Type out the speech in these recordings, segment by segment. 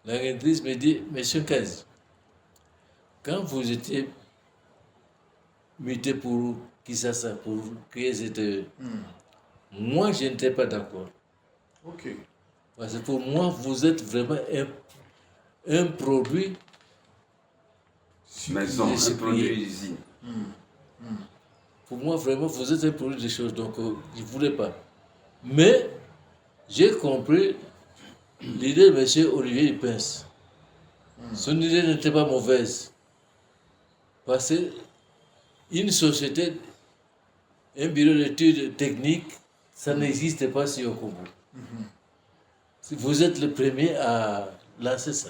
La directrice me dit, Monsieur Kazi, quand vous étiez muté pour Kisasa, pour créer cette... Moi, je n'étais pas d'accord. Ok. Parce que pour moi, vous êtes vraiment un produit maison, un produit d'usine. Pour moi, vraiment, vous êtes un produit des choses, donc je ne voulais pas. Mais j'ai compris l'idée de M. Olivier Ipens. Son idée n'était pas mauvaise. Parce qu'une société, un bureau d'études techniques, ça n'existe pas sur Okobo. Vous êtes le premier à lancer ça.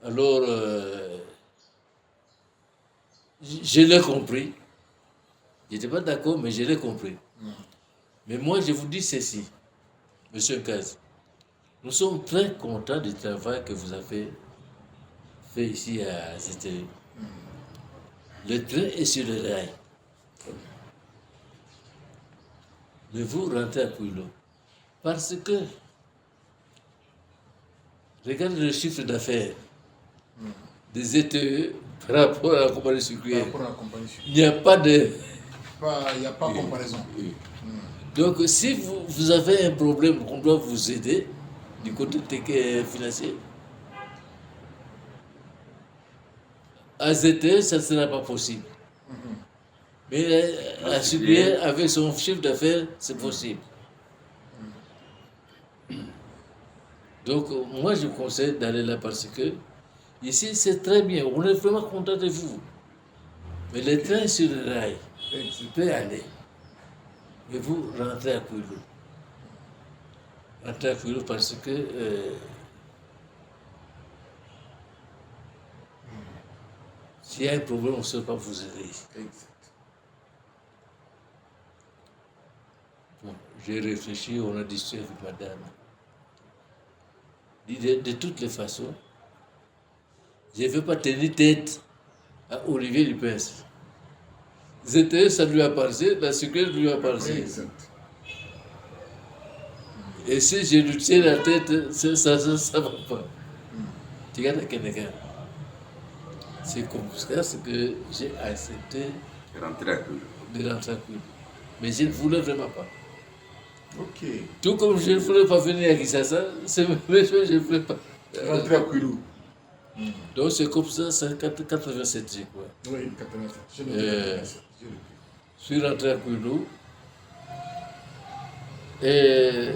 Alors, je l'ai compris. Je n'étais pas d'accord, mais je l'ai compris. Mais moi, je vous dis ceci, Monsieur Kaz. Nous sommes très contents du travail que vous avez fait ici à Zétéry. Le train est sur le rail. Mais vous rentrez à Pouillo. Parce que, regardez le chiffre d'affaires des ZTE par rapport à la compagnie sucrière. Il n'y a pas de... Il n'y a pas de comparaison. Donc, si vous avez un problème, on doit vous aider du côté financier. À ZTE, ça ne sera pas possible. Mais à sucrière, avec son chiffre d'affaires, c'est possible. Donc, moi, je vous conseille d'aller là parce que ici, c'est très bien. On est vraiment content de vous. Mais le train sur le rail, tu peux aller. Et vous rentrez à Pouillo. Rentrez à Pouillo parce que s'il y a un problème, on ne sait pas vous aider. Exact. Bon, j'ai réfléchi, on a discuté avec madame. De toutes les façons, je ne veux pas tenir tête à Olivier Lupens. ZTE, ça lui appartient, la sucrière lui appartient. Exact. Et si je lui tiens la tête, ça ne va pas. Tu regardes à Kenega. C'est comme ça que j'ai accepté Rentrer à Pouillo. de rentrer à Pouillo. Mais je ne voulais vraiment pas. Ok. Tout comme je ne voulais pas venir à Kisasa, c'est même chose, je ne voulais pas. Rentrer à Pouillo. Donc c'est comme ça, c'est 87, je crois. Oui, 87. Je le dis. Je suis rentré à Pouillo. Et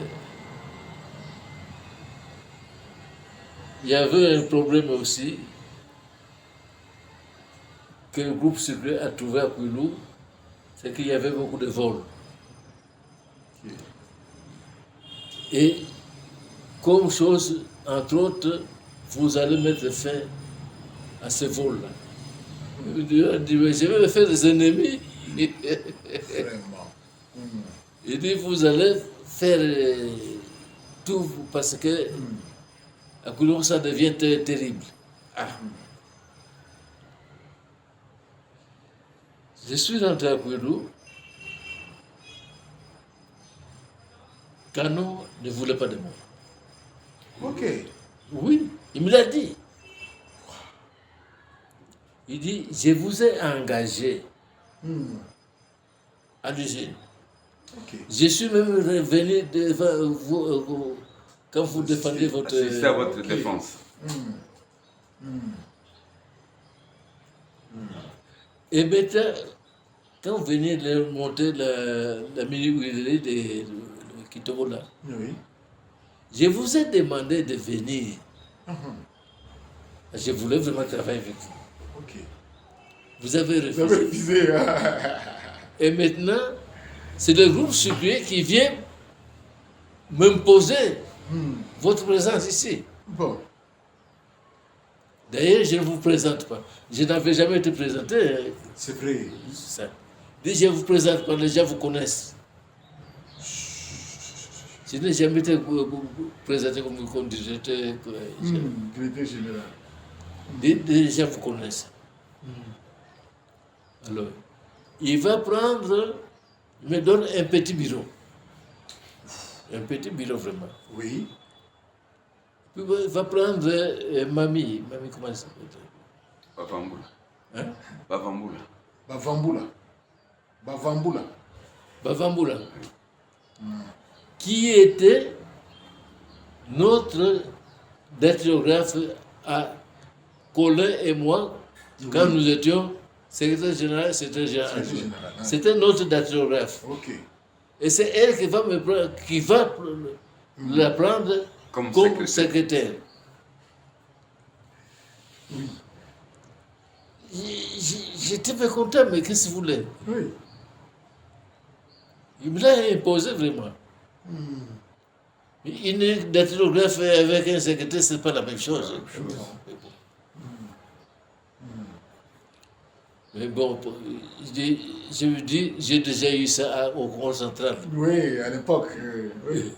il y avait un problème aussi que le groupe sucrier a trouvé à Pouillo, c'est qu'il y avait beaucoup de vols. Et comme chose, entre autres, vous allez mettre fin à ces vols-là. Il dit, mais je vais me faire des ennemis. Vraiment. Il dit, vous allez faire tout parce que à Pouillo, ça devient terrible. Ah. Je suis rentré à Pouillo. Cano ne voulait pas de moi. Ok. Oui, il me l'a dit. Il dit, je vous ai engagé à l'usine. Ok. Je suis même revenu devant vous quand vous défendez votre... Assister à votre défense. Et maintenant, quand vous venez de monter la mini-huilerie de Kitobola, Oui. je vous ai demandé de venir. Je voulais vraiment travailler avec vous. Ok. Vous avez Vous avez refusé. refusé. Et maintenant, c'est le groupe sucrier qui vient m'imposer votre présence ici. Bon. D'ailleurs, je ne vous présente pas. Je n'avais jamais été présenté. C'est vrai. Ça. Dès je ne vous présente pas, les gens vous connaissent. Je n'ai jamais été présenté comme directeur. Directeur général. Les gens vous connaissent. Alors, il va prendre, il me donne un petit bureau. Un petit bureau vraiment. Oui. Puis il va prendre Mamie. Mamie, comment elle s'appelle? Bavamboula. Hein? Bavamboula. Bavamboula. Bavamboula. Bavamboula. Qui était notre datilographe à Colin et moi, quand nous étions secrétaire général et secrétaire général. Secrétaire général, hein. C'était notre datilographe. Ok. Et c'est elle qui va me prendre, qui va la prendre Comme comme secrétaire. secrétaire. Oui. J'étais pas content, mais qu'est-ce que vous voulez? Oui. Il me l'a imposé vraiment. Une datilographe avec un secrétaire, c'est pas la même chose. Mais bon, je me dis, j'ai déjà eu ça au Grand Central. Oui, à l'époque. Oui.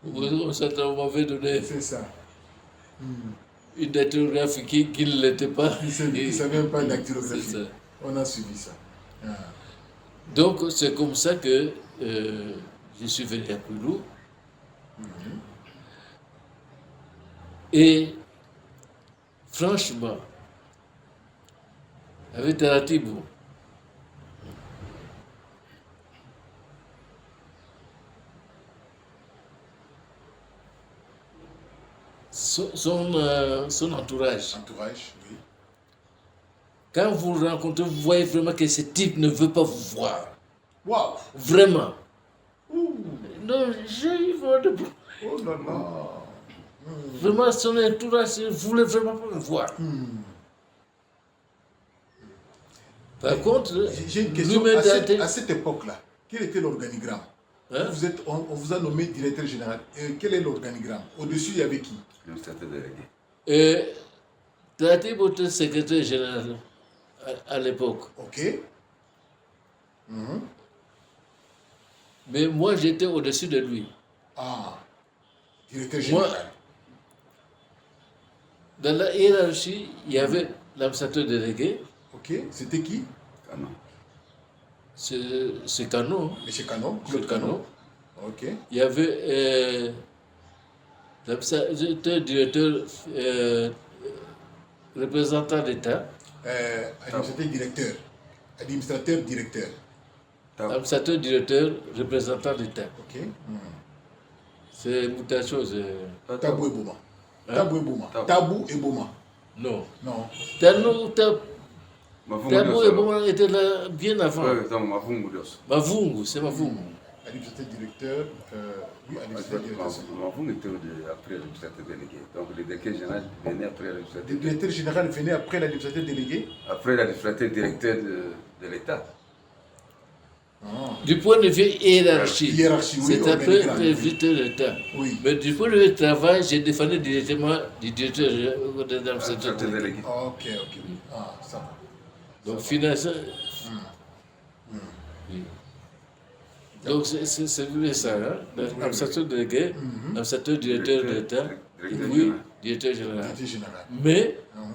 Au Grand Central, on m'avait donné C'est ça. une datilographe qui ne l'était pas. Il ne savait même pas C'est dactylographie. ça. On a suivi ça. Ah. Donc, c'est comme ça que je suis venu à Koulou. Et franchement, avec Taratibou, son entourage, Entourage, oui. quand vous le rencontrez, vous voyez vraiment que ce type ne veut pas vous voir. Waouh! Vraiment. Ouh. Non, j'ai eu vraiment de... Oh là là! Vraiment, son entourage ne voulait vraiment pas me voir. Par contre, J'ai une question. lui-même À cette époque-là, quel était l'organigramme? hein, On vous a nommé directeur général. Quel est l'organigramme? Au-dessus, il y avait qui? L'administrateur délégué. et Taratibou était secrétaire général à l'époque. Ok. Mais moi, j'étais au-dessus de lui. Ah, directeur Moi, général. dans la hiérarchie, il y avait l'administrateur délégué, Ok, c'était qui? Canon. c'est Cano. Monsieur Canon, C'est Claude Cano. Canon. Ok. Il y avait l'administrateur directeur, représentant d'État, Administrateur directeur. Administrateur directeur. administrateur directeur, représentant d'État. Ok. C'est une chose. Tabou et Boma. Hein? Tabou et Boma. Tabou. Tabou et Boma. Non. Non. Tabou et Boma étaient là bien avant. Oui, donc Mavungu. Mavungu, c'est Mavungu. Administrateur directeur. Oui, administrateur directeur. Mavungu était après l'administrateur délégué. Donc le directeur général venait après l'administrateur Le délégué. directeur général venait après l'administrateur délégué. Après l'administrateur directeur de l'État. Du point de vue hiérarchie, Hiérarchie, oui, c'est après organigramme, le oui. directeur d'État. Oui. Mais du point de vue travail, j'ai défendu directement du directeur de l'administrateur L'administrateur délégué. délégué. Ok, ok. Ah, ça va. Donc, finalement, oui. Donc, c'est vrai ça, hein? L'administrateur délégué, l'administrateur directeur de l'État, et Directeur oui, général. directeur général. Directeur général. Mais, Mhm.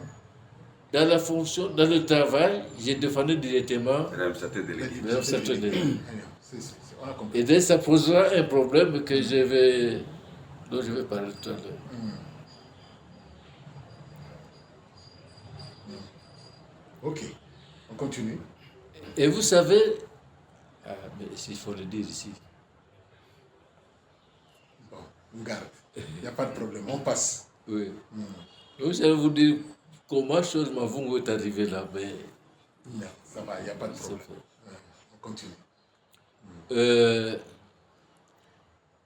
dans la fonction, dans le travail, j'ai défendu directement, L'administrateur délégué. L'administrateur délégué. On a compris. et dès ça posera un problème que dont je vais parler tout à l'heure. Ok. On continue. Et vous savez, mais il faut le dire ici, Bon, on garde. Il n'y a pas de problème. On passe. oui. Donc, je vais vous dire comment chose Mavungu est arrivé là, mais Non, ça va, il n'y a pas de c'est problème. fait. Ouais, on continue.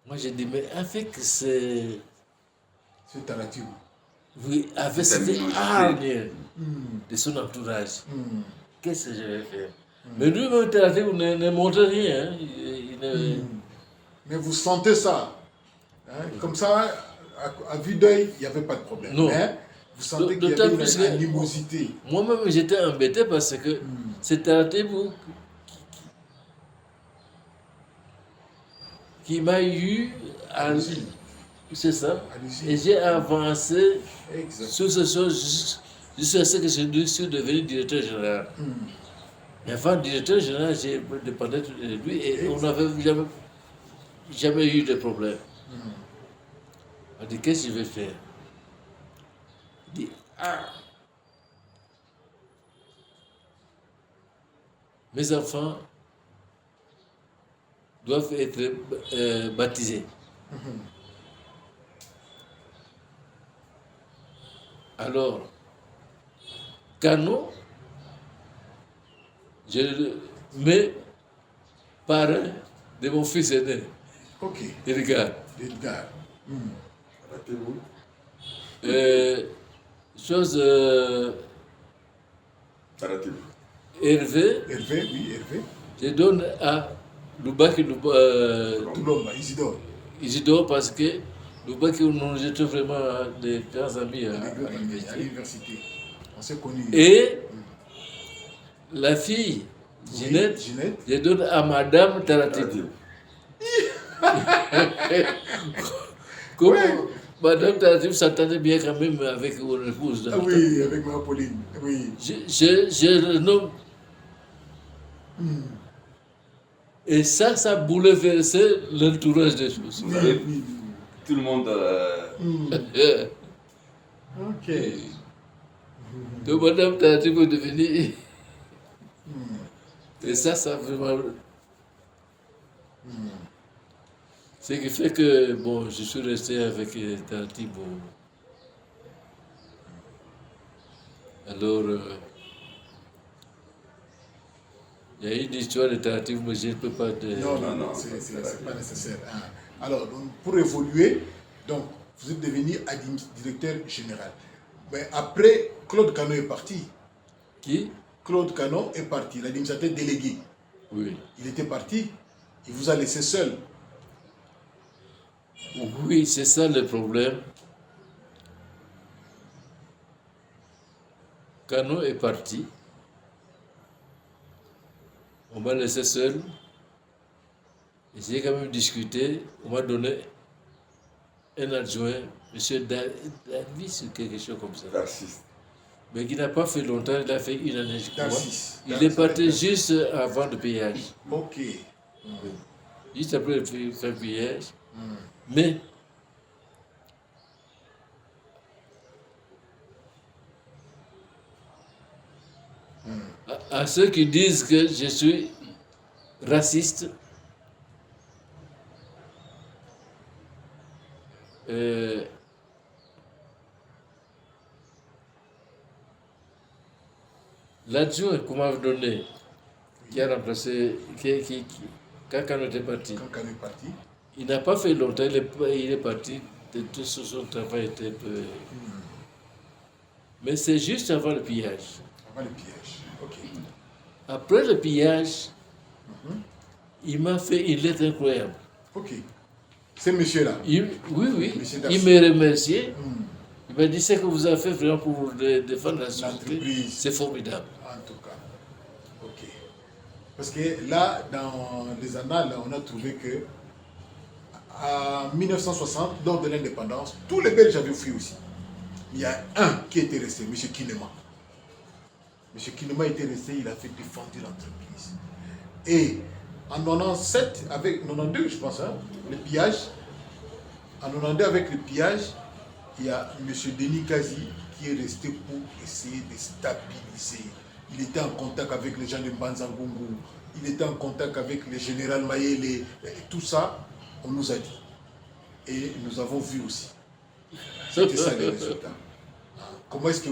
Moi, j'ai dit, mais avec ce... C'est Taratibou. Oui, avec C'est cette minorité. hargne de son entourage, qu'est-ce que je vais faire? Mais lui-même, Taratibou ne montre rien. Hein. Il ne... Mais vous sentez ça. Hein? Comme ça, à vue d'œil, il n'y avait pas de problème. Non. Mais vous sentez qu'il y D'autant avait plus une que- animosité. Moi-même, j'étais embêté parce que c'est Taratibou qui m'a eu à... Allez-y. C'est ça. Allez-y. Et j'ai avancé Exact. sur ce chose jusqu'à ce que je suis devenu directeur général. Mais avant directeur général, j'ai dépendé de lui et on n'avait jamais eu de problème. On dit, qu'est-ce que je vais faire? dit ah, mes enfants doivent être baptisés. Alors, Kano, je mets parrain de mon fils aîné, Ok. Edgar. Edgar. Rappelez-vous. Chose Arrêtez-vous. Hervé, Hervé, oui, Hervé. je donne à Loubaki Toulomba, Isidore. Isidore parce que Loubaki, nous étions vraiment des grands amis à À l'université. l'université. On s'est connus. Et la fille, Oui, Ginette, Ginette. je donne à Madame Taratibou. Arrêtez-vous. Comme Ouais. Madame Taratibou s'entendait bien quand même avec mon épouse. Ah oui, avec ma Pauline. Oui. Je le nomme. Et ça bouleversait l'entourage des choses. Vous savez, tout le monde. Ok. Donc Madame Taratibou est devenue. Et ça vraiment. Ce qui fait que, bon, je suis resté avec Taratibou. Alors, il y a une histoire de Taratibou, mais je ne peux pas... Non, c'est pas nécessaire. Hein. Alors, donc, pour évoluer, donc, vous êtes devenu directeur général. Mais après, Claude Canon est parti. Qui? Claude Canon est parti, l'administrateur délégué. Oui. Il était parti, il vous a laissé seul. Oui, c'est ça le problème. Cano est parti. On m'a laissé seul. Et j'ai quand même discuté. On m'a donné un adjoint, M. Davis ou quelque chose comme ça. Narcisse. Mais qui n'a pas fait longtemps, il a fait une année, je crois. Narcisse. Il est parti juste avant le payage. Ok. Juste après le payage. Mais à ceux qui disent que je suis raciste, l'adjoint qu'on m'a donné, qui a remplacé, quand Kano était parti, Quand Canon est parti, il n'a pas fait longtemps, il est parti, tout son travail était peu... Mais c'est juste avant le pillage. avant le piège. Ok. Après le pillage, il m'a fait une lettre incroyable. Ok. C'est monsieur-là. Oui, Monsieur il Darcy. m'a remercié. Il m'a dit ce que vous avez fait vraiment pour défendre la société. L'entreprise. C'est formidable. En tout cas. Ok. Parce que là, dans les annales, on a trouvé que en 1960, lors de l'indépendance, tous les Belges avaient fui aussi. Il y a un qui était resté, M. Kinema. M. Kinema était resté, il a fait défendre l'entreprise. Et en 97, avec 92, je pense, hein, le pillage, en 92, avec le pillage, il y a M. Denis Kazi qui est resté pour essayer de stabiliser. Il était en contact avec les gens de Mbanzangungu, il était en contact avec le général Mayele, et tout ça, on nous a dit. Et nous avons vu aussi. C'était ça les résultats. Comment est-ce que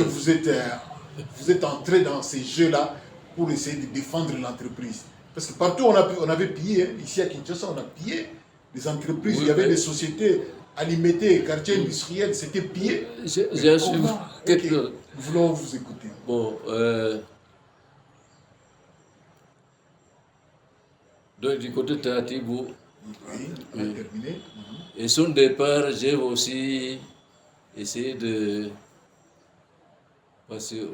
vous êtes entré dans ces jeux-là pour essayer de défendre l'entreprise? Parce que partout on avait pillé, hein. Ici à Kinshasa on a pillé les entreprises, Oui, il y avait mais- des sociétés alimentées, quartiers industriels, c'était pillé. J'ai su Comment? quelque Ok, chose. nous voulons vous écouter. Bon, donc du côté de Taratibou, Oui, on a terminé. et son départ, j'ai aussi essayé de... Parce que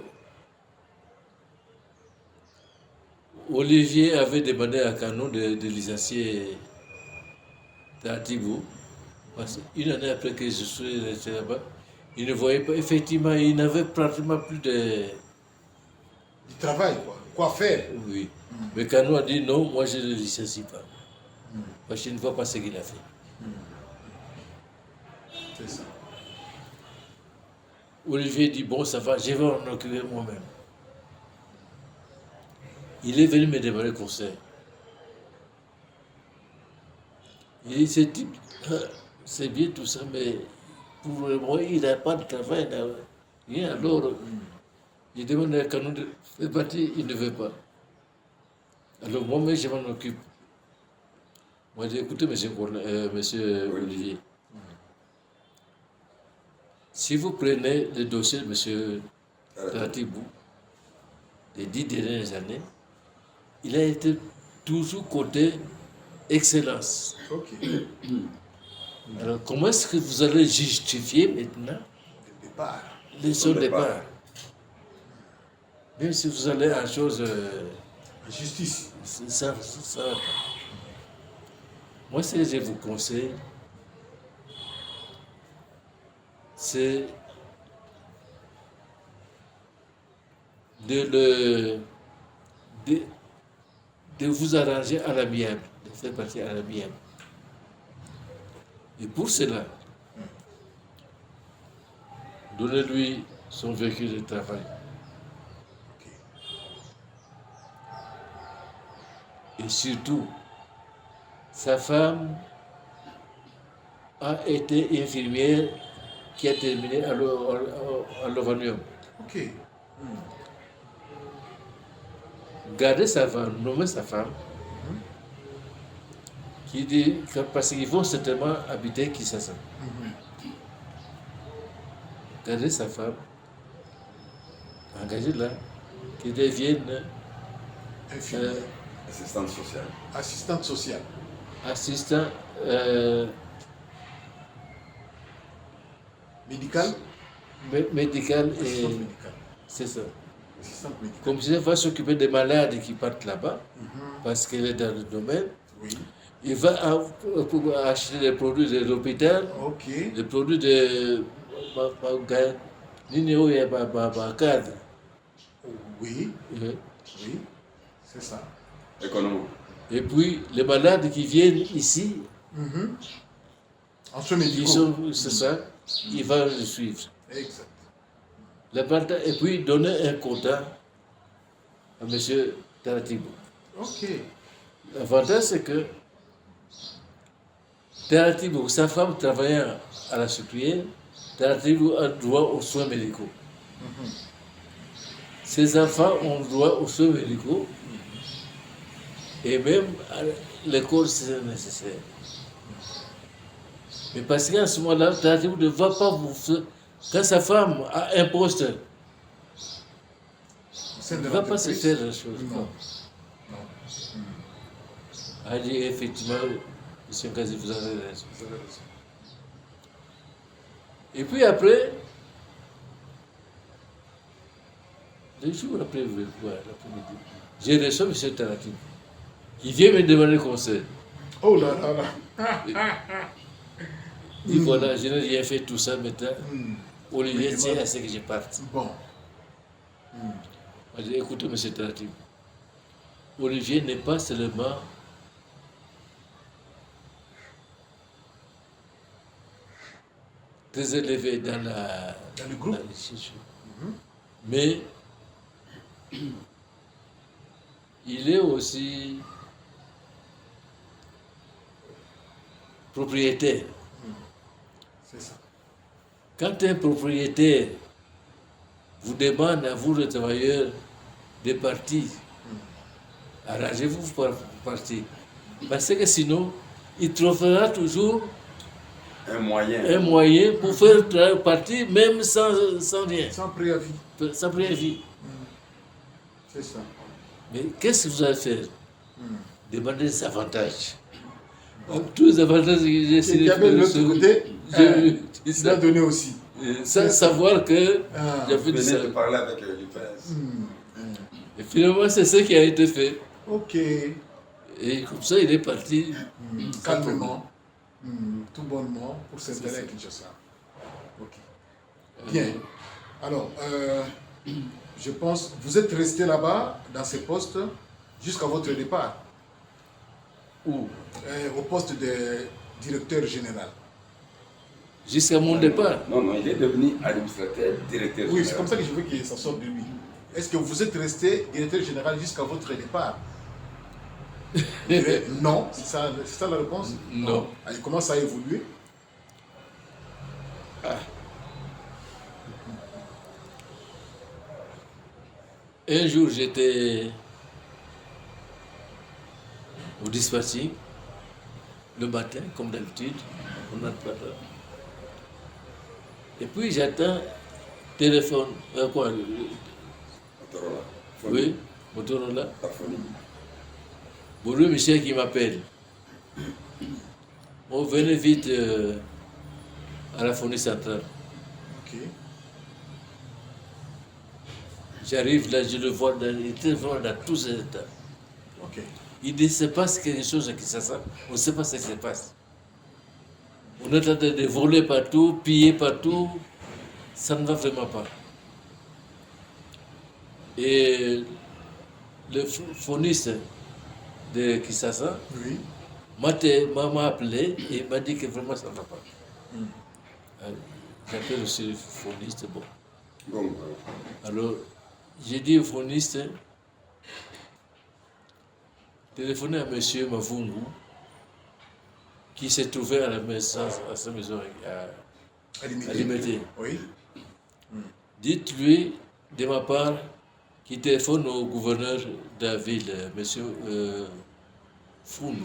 Olivier avait demandé à Canon de licencier Taratibou. Parce qu'une année après que je suis resté là-bas, il ne voyait pas, effectivement, il n'avait pratiquement plus de... Du travail, quoi. Quoi faire? Oui. Mais Canon a dit non, moi je ne le licencie pas. Parce que je ne vois pas ce qu'il a fait. C'est ça. Olivier dit, bon, ça va, je vais en occuper moi-même. Il est venu me demander conseil. Il dit, ce type, c'est bien tout ça, mais pour le moment, il n'a pas de travail, il n'a rien. Alors, il demande à Canon de faire partie, il ne veut pas. Alors moi-même, je m'en occupe. Moi, j'ai écouté monsieur Olivier. Si vous prenez le dossier de monsieur Taratibou, les 10 dernières années, il a été toujours côté excellence. Ok. Alors, comment est-ce que vous allez justifier maintenant Le départ. son départ? Même si vous allez à chose... Justice. ça. Moi, ce que je vous conseille, c'est de vous arranger à l'amiable, de faire partie à l'amiable. Et pour cela, donnez-lui son véhicule de travail. Ok. Et surtout, sa femme a été infirmière qui a terminé à l'Ovanium. Ok. Gardez sa femme, nommez sa femme, qui dit que parce qu'ils vont certainement habiter Kinshasa. Gardez sa femme, engagez-la, qui devienne Infirmière. Assistante sociale. Assistante sociale. assistant Médicale. médical et Assistante médicale. c'est ça. Assistante médicale. Comme je va s'occuper des malades qui partent là-bas, parce qu'elle est dans le domaine, Oui. il va pour acheter des produits de l'hôpital, Ok. des produits de Nineo et cadre. Oui. Oui. C'est ça. Économie. Et puis les malades qui viennent ici, En soins qui médicaux. sont, c'est ça, il va le suivre. Exact. Et puis donner un quota à M. Taratibou. Ok. L'avantage, c'est que Taratibou, sa femme travaillant à la sucrière, Taratibou a droit aux soins médicaux. Ses enfants ont droit aux soins médicaux et même à l'école si c'est nécessaire. Mais parce qu'à ce moment-là, Taratibou ne va pas vous faire. Quand sa femme a un poste, il ne va pas se faire la chose. Non. A dit effectivement, M. Kazi, vous avez raison. Et puis après, le jour après, l'après-midi, j'ai reçu M. Taratibou. Il vient me demander conseil. Oh là là là. Il dit voilà, je n'ai rien fait tout ça maintenant. Olivier tient à ce que je parte. Bon. J'ai dit écoutez, M. Taratibou, Olivier n'est pas seulement très élevé dans le groupe. dans l'institution. Mais il est aussi propriétaire. C'est ça. Quand un propriétaire vous demande à vous, le travailleur, de partir, arrangez-vous pour partir. Parce que sinon, il trouvera toujours Un moyen. un moyen pour faire partir, même sans rien, Sans préavis. sans préavis. C'est ça. Mais qu'est-ce que vous allez faire? Demandez des avantages. Tous les avantages que j'ai Qui avait de l'autre côté, il a donné aussi. sans savoir que j'avais dit ça. Venez de parler avec l'UPS. Et finalement, c'est ce qui a été fait. Ok. Et comme ça, il est parti Calmement. Tout bonnement pour s'installer à Kinshasa. Ok. Bien. Alors, je pense, vous êtes resté là-bas, dans ces postes, jusqu'à votre départ. Où? Au poste de directeur général. Jusqu'à mon départ. Non, non, il est devenu administrateur, directeur Oui, c'est général. comme ça que je veux que ça sorte de lui. Est-ce que vous êtes resté directeur général jusqu'à votre départ? Je dirais non, c'est ça la réponse? Non. Ah, il commence à évoluer. Un jour, j'étais au dispatching, le matin, comme d'habitude, on n'a pas d'heure. Et puis j'attends, téléphone, quoi, Motorola. oui, Motorola, Aphonie. Bourou Michel qui m'appelle. On venait vite à la phonie centrale. Ok. J'arrive là, je le vois, il était vraiment dans tous ses états. Ok. Il dit, se passe quelque chose qui ça, on ne sait pas ce qui se passe. On est en train de voler partout, piller partout, ça ne va vraiment pas. Et le phoniste de Kisasa Oui. m'a appelé et il m'a dit que vraiment ça ne va pas. Hmm. J'appelle aussi le phoniste, bon. Bon, Alors, j'ai dit au phoniste, téléphonez à M. Mavungu, qui s'est trouvé à la maison, à sa maison à Limité. Oui. Dites-lui, de ma part, qu'il téléphone au gouverneur de la ville, M. Founou.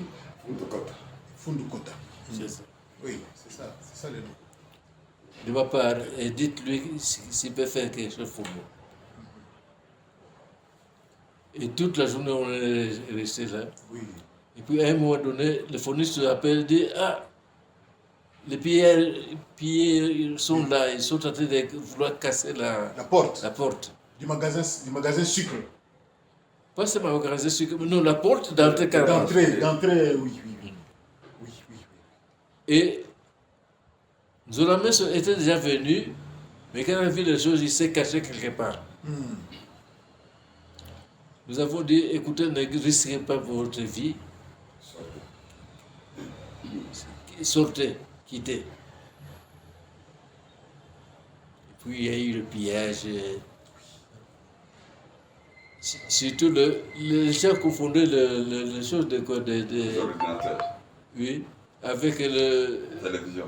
Fundukota. Fundukota. C'est ça. Oui, c'est ça le nom. De ma part, et dites-lui s'il peut faire quelque chose pour moi. Et toute la journée, on est resté là. Oui. Et puis à un moment donné, le phoniste appelle et dit, ah, les pilleurs sont là, ils sont en train de vouloir casser la porte. La porte. Du magasin sucre. Pas seulement le magasin sucre, mais non, la porte d'entrée carrément. D'entrée, oui. Et Zolamé était déjà venu, mais quand il a vu les choses, il s'est caché quelque part. Hmm. Nous avons dit, écoutez, ne risquez pas votre vie. Sortez, quittez. Et puis il y a eu le pillage. Surtout les gens confondaient les choses de quoi Les ordinateurs. oui, avec le. Télévision.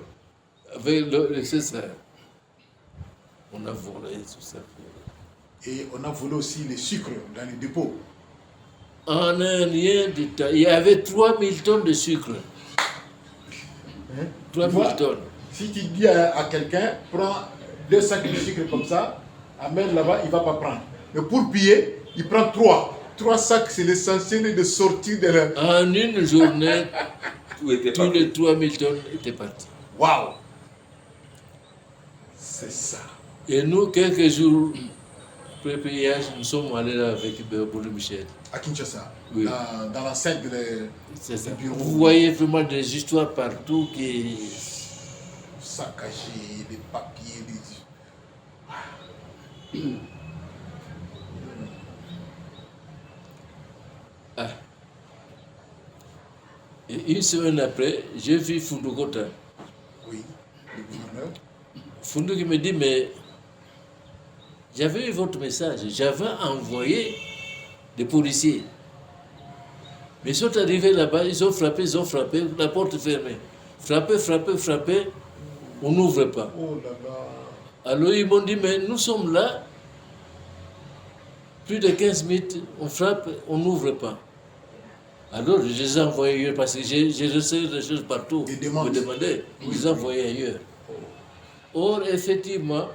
Avec c'est ça. On a volé tout ça. Et on a volé aussi les sucres dans les dépôts. En un rien de temps, il y avait 3000 tonnes de sucre. Hein? 3000 tonnes. Si tu dis à quelqu'un, prends 2 sacs de sucre comme ça, amène là-bas, il ne va pas prendre. Mais pour piller, il prend 3. 3 sacs, c'est l'essentiel de sortir de la... En une journée, Tout était tous parti. les 3000 tonnes étaient partis. Waouh! C'est ça. Et nous, quelques jours après le pillage, nous sommes allés là avec Boulou Michel. À Kinshasa, Oui. dans l'enceinte C'est ça. du bureau. Vous voyez vraiment des histoires partout qui. Saccagés, des papiers, des... Ah. Et une semaine après, j'ai vu Fundukota. Oui, le gouverneur. Fundu qui me dit, mais j'avais eu votre message, j'avais envoyé des policiers. Mais ils sont arrivés là-bas, ils ont frappé, la porte fermée. Frappé, on n'ouvre pas. Oh là là. Alors ils m'ont dit, mais nous sommes là, plus de 15 minutes, on frappe, on n'ouvre pas. Alors je les ai envoyés ailleurs parce que j'ai reçu des choses partout. Des demandes. Me demandaient, je les ai envoyés ailleurs. Or, effectivement,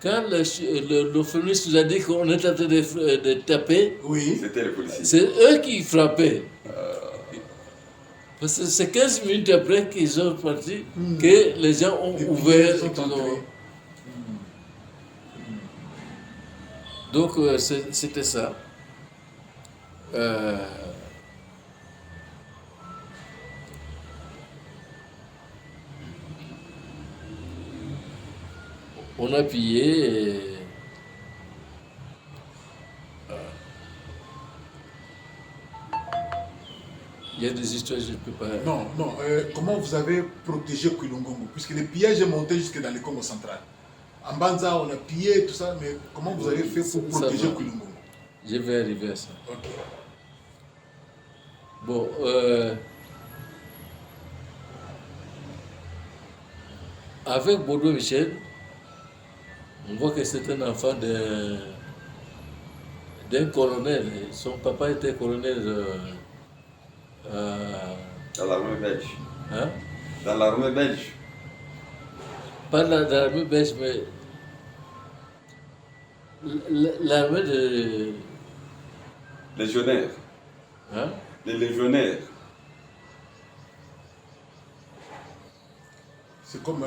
quand le phoniste nous a dit qu'on était en train de taper, Oui. C'était les policiers. c'est eux qui frappaient. Parce que c'est 15 minutes après qu'ils sont partis que les gens ont Les ouvert. billets sont entrés. Donc c'était ça. On a pillé. Il y a des histoires, je ne peux pas... Non, non. Comment vous avez protégé Kwilungongo? Puisque le pillage est monté jusque dans le Congo central. En Banza, on a pillé tout ça, mais comment vous avez fait pour protéger Kwilungongo? Je vais arriver à ça. Ok. Bon, avec Baudouin Michel, on voit que c'est un enfant d'un colonel. Son papa était colonel Dans l'armée belge. hein? Dans l'armée belge. Pas dans l'armée belge, mais l'armée de... Légionnaire. Hein? Les légionnaires. C'est comme...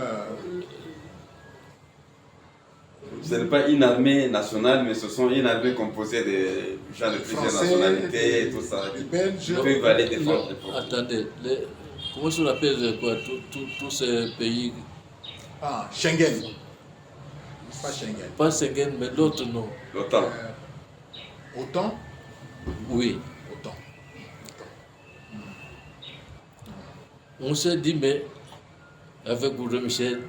Ce n'est pas une armée nationale, mais ce sont une armée composée de gens de plusieurs nationalités et tout ça. Les Belges. Ils peuvent aller défendre les frontières. Attendez, comment on appelle quoi, tous ces pays? Ah, Schengen. Pas Schengen. Pas Schengen, mais l'autre non. L'OTAN. Autant. Oui. Autant. On s'est dit, mais avec Baudouin Michel,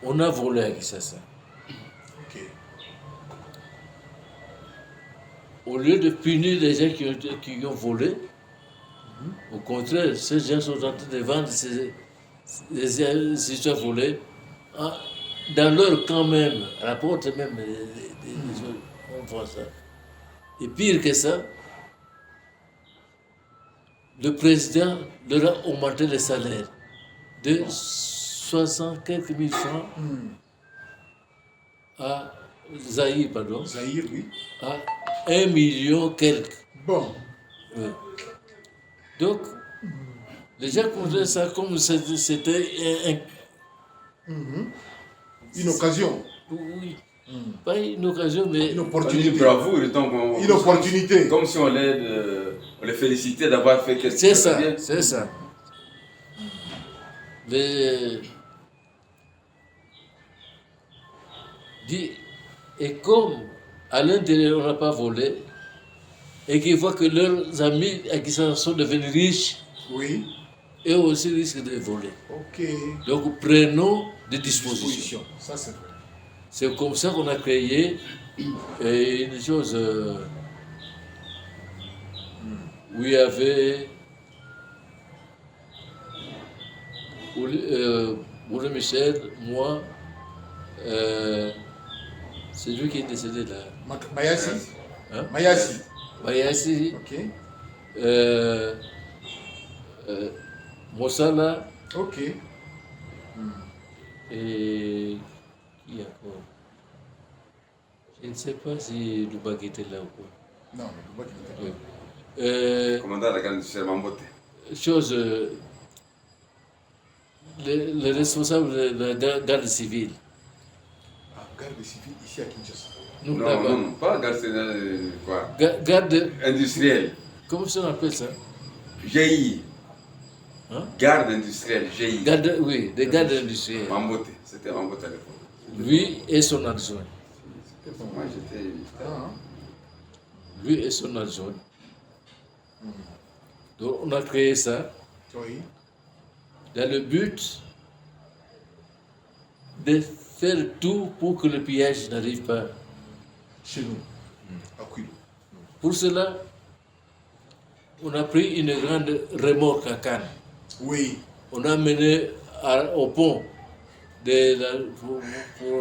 on a volé à Kinshasa. Ok. Au lieu de punir les gens qui ont volé, au contraire, ces gens sont en train de vendre ces histoires volées dans leur camp même, à la porte même. On voit ça. Et pire que ça, le président leur a augmenté le salaire de 60 quelques mille francs à Zaïre, pardon, Zaïre, oui. à 1 million quelques. Bon. Oui. Donc, les gens considèrent ça comme c'était Une occasion. oui, pas une occasion, mais Une Une opportunité. bravoure, donc Une opportunité. Comme si on les félicitait d'avoir fait quelque chose. c'est ça, de bien. c'est ça. Et comme à l'intérieur on n'a pas volé, et qu'ils voient que leurs amis qui sont devenus riches, Oui. eux aussi risquent de voler. Ok. Donc prenons des dispositions. Disposition. Ça, c'est vrai. C'est comme ça qu'on a créé une chose où il y avait Baudouin Michel, moi, c'est lui qui est décédé là. Mayassi. Hein? Mayassi. Bayassi, Ok. Mossala Ok. et qui encore? Je ne sais pas si Loubak était là ou quoi. Non, mais le qui Oui. Commandant de la garde industrielle Mambote. Chose, le responsable de la garde civile. Ah, garde civile ici à Kinshasa. Nous, Non, là-bas. non, pas garde quoi. Garde, Industrielle. comment on appelle ça? GI. Hein? Garde industrielle, GI. Garde, oui, des gardes industriels. Mambote. C'était Mambote à l'époque. Lui et son adjoint. Moi j'étais. Ah, Lui et son adjoint. Donc on a créé ça oui. dans le but de faire tout pour que le pillage n'arrive pas. Chez nous. À Kouilou. Pour cela, on a pris une grande remorque à Cannes. Oui. On a mené au pont de la,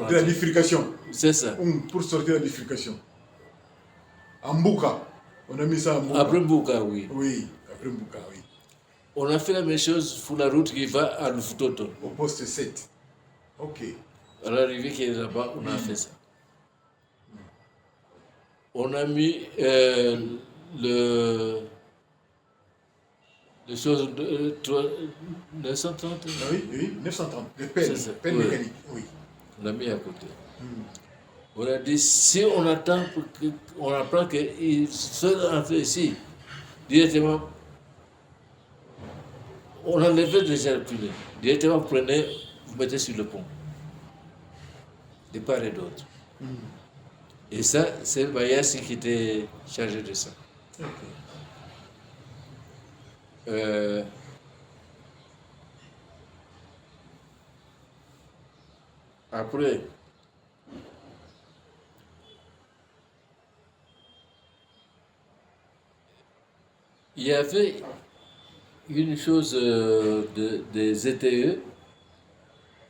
De la bifurcation. c'est ça. Pour sortir de la bifurcation. En Mbouka. On a mis ça en Mbouka. Après Mbouka, oui. Oui. Après Mbouka, oui. On a fait la même chose pour la route qui va à Lufutoto. Au poste 7. Ok. À l'arrivée qui est là-bas, on a fait ça. On a mis le chose de 930, Ah oui, oui. 930. Les C'est pelles. ça. Pelles Oui. mécaniques. Oui. on a mis à côté. On a dit, si on attend, on apprend qu'ils sont entrés ici, directement, on enlevait déjà le poulet. Directement, vous prenez, vous mettez sur le pont. De part et d'autre. Et ça, c'est Bayassi qui était chargé de ça. Ok. Après, il y avait une chose des ZTE,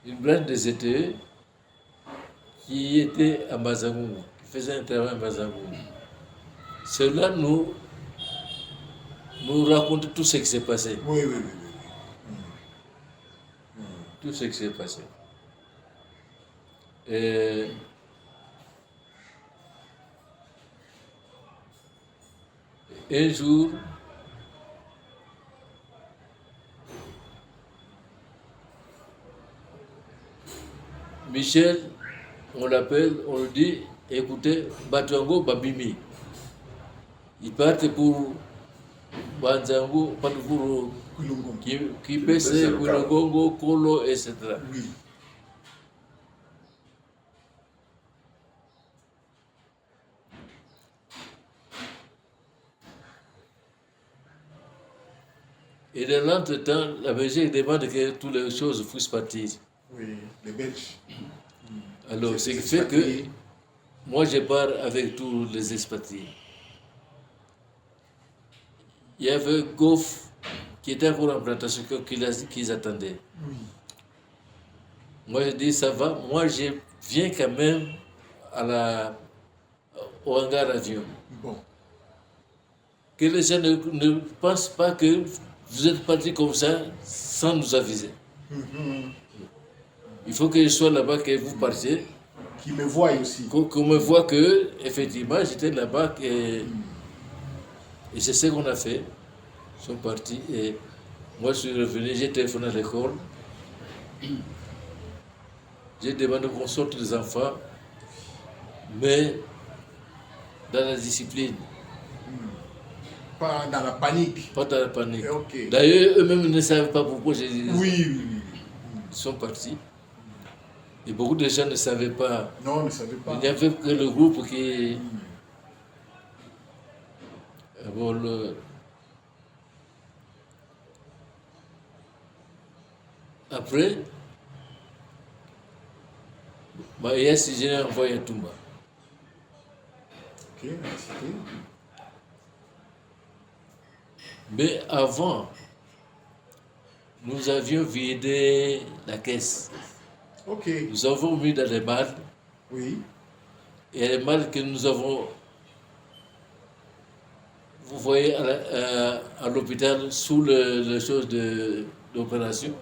une branche des ZTE qui était à Mazamou, qui faisait un travail à Mazamou. Cela nous raconte tout ce qui s'est passé. Oui, oui, oui. Tout ce qui s'est passé. Et un jour, Michel, on l'appelle, on lui dit, écoutez, Batuango Babimi, ils partent pour Banzango, pas pour Kipese, Koulogongo, Kolo, etc. Oui. Et dans l'entretemps, la Belgique demande que toutes les choses puissent partir. Oui, les Belges. Alors, ce qui fait que moi, je pars avec tous les expatriés. Il y avait Goff qui était encore en plantation qu'ils attendaient. Oui. Moi, je dis, ça va. Moi, je viens quand même au hangar avion. Bon. Que les gens ne pensent pas que vous êtes partis comme ça sans nous aviser. Il faut que je sois là-bas, que vous partiez. Qui me voient aussi. Qu'on me voit que, effectivement, j'étais là-bas et c'est ce qu'on a fait. Ils sont partis et moi je suis revenu, j'ai téléphoné à l'école. J'ai demandé qu'on sorte les enfants, mais dans la discipline. Pas dans la panique. Pas dans la panique. Okay. D'ailleurs, eux-mêmes ne savaient pas pourquoi j'ai dit. Oui. Ils sont partis. Et beaucoup de gens ne savaient pas. Non, ne savaient pas. Il n'y avait que le groupe qui. Bon, après, Maïs, j'ai envoyé à Toumba. Ok, merci. Mais avant, nous avions vidé la caisse. Ok. Nous avons mis dans les balles. Oui. Et les balles que nous avons, vous voyez, à l'hôpital, sous les choses d'opération.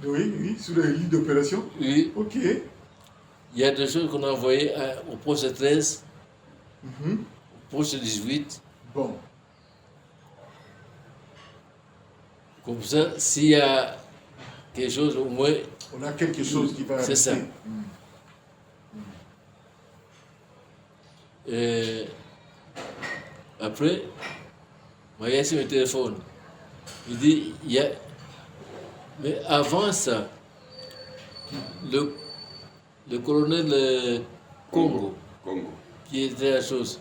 Oui, sous le lit d'opération. Oui. Ok. Il y a des choses qu'on a envoyées au poste 13, au poste 18. Bon. Comme ça, s'il y a quelque chose, au moins. On a quelque chose qui va C'est ça. Et après, Maïs me téléphone. Il dit, il y a. Mais avant ça, le colonel Congo, qui était la chose,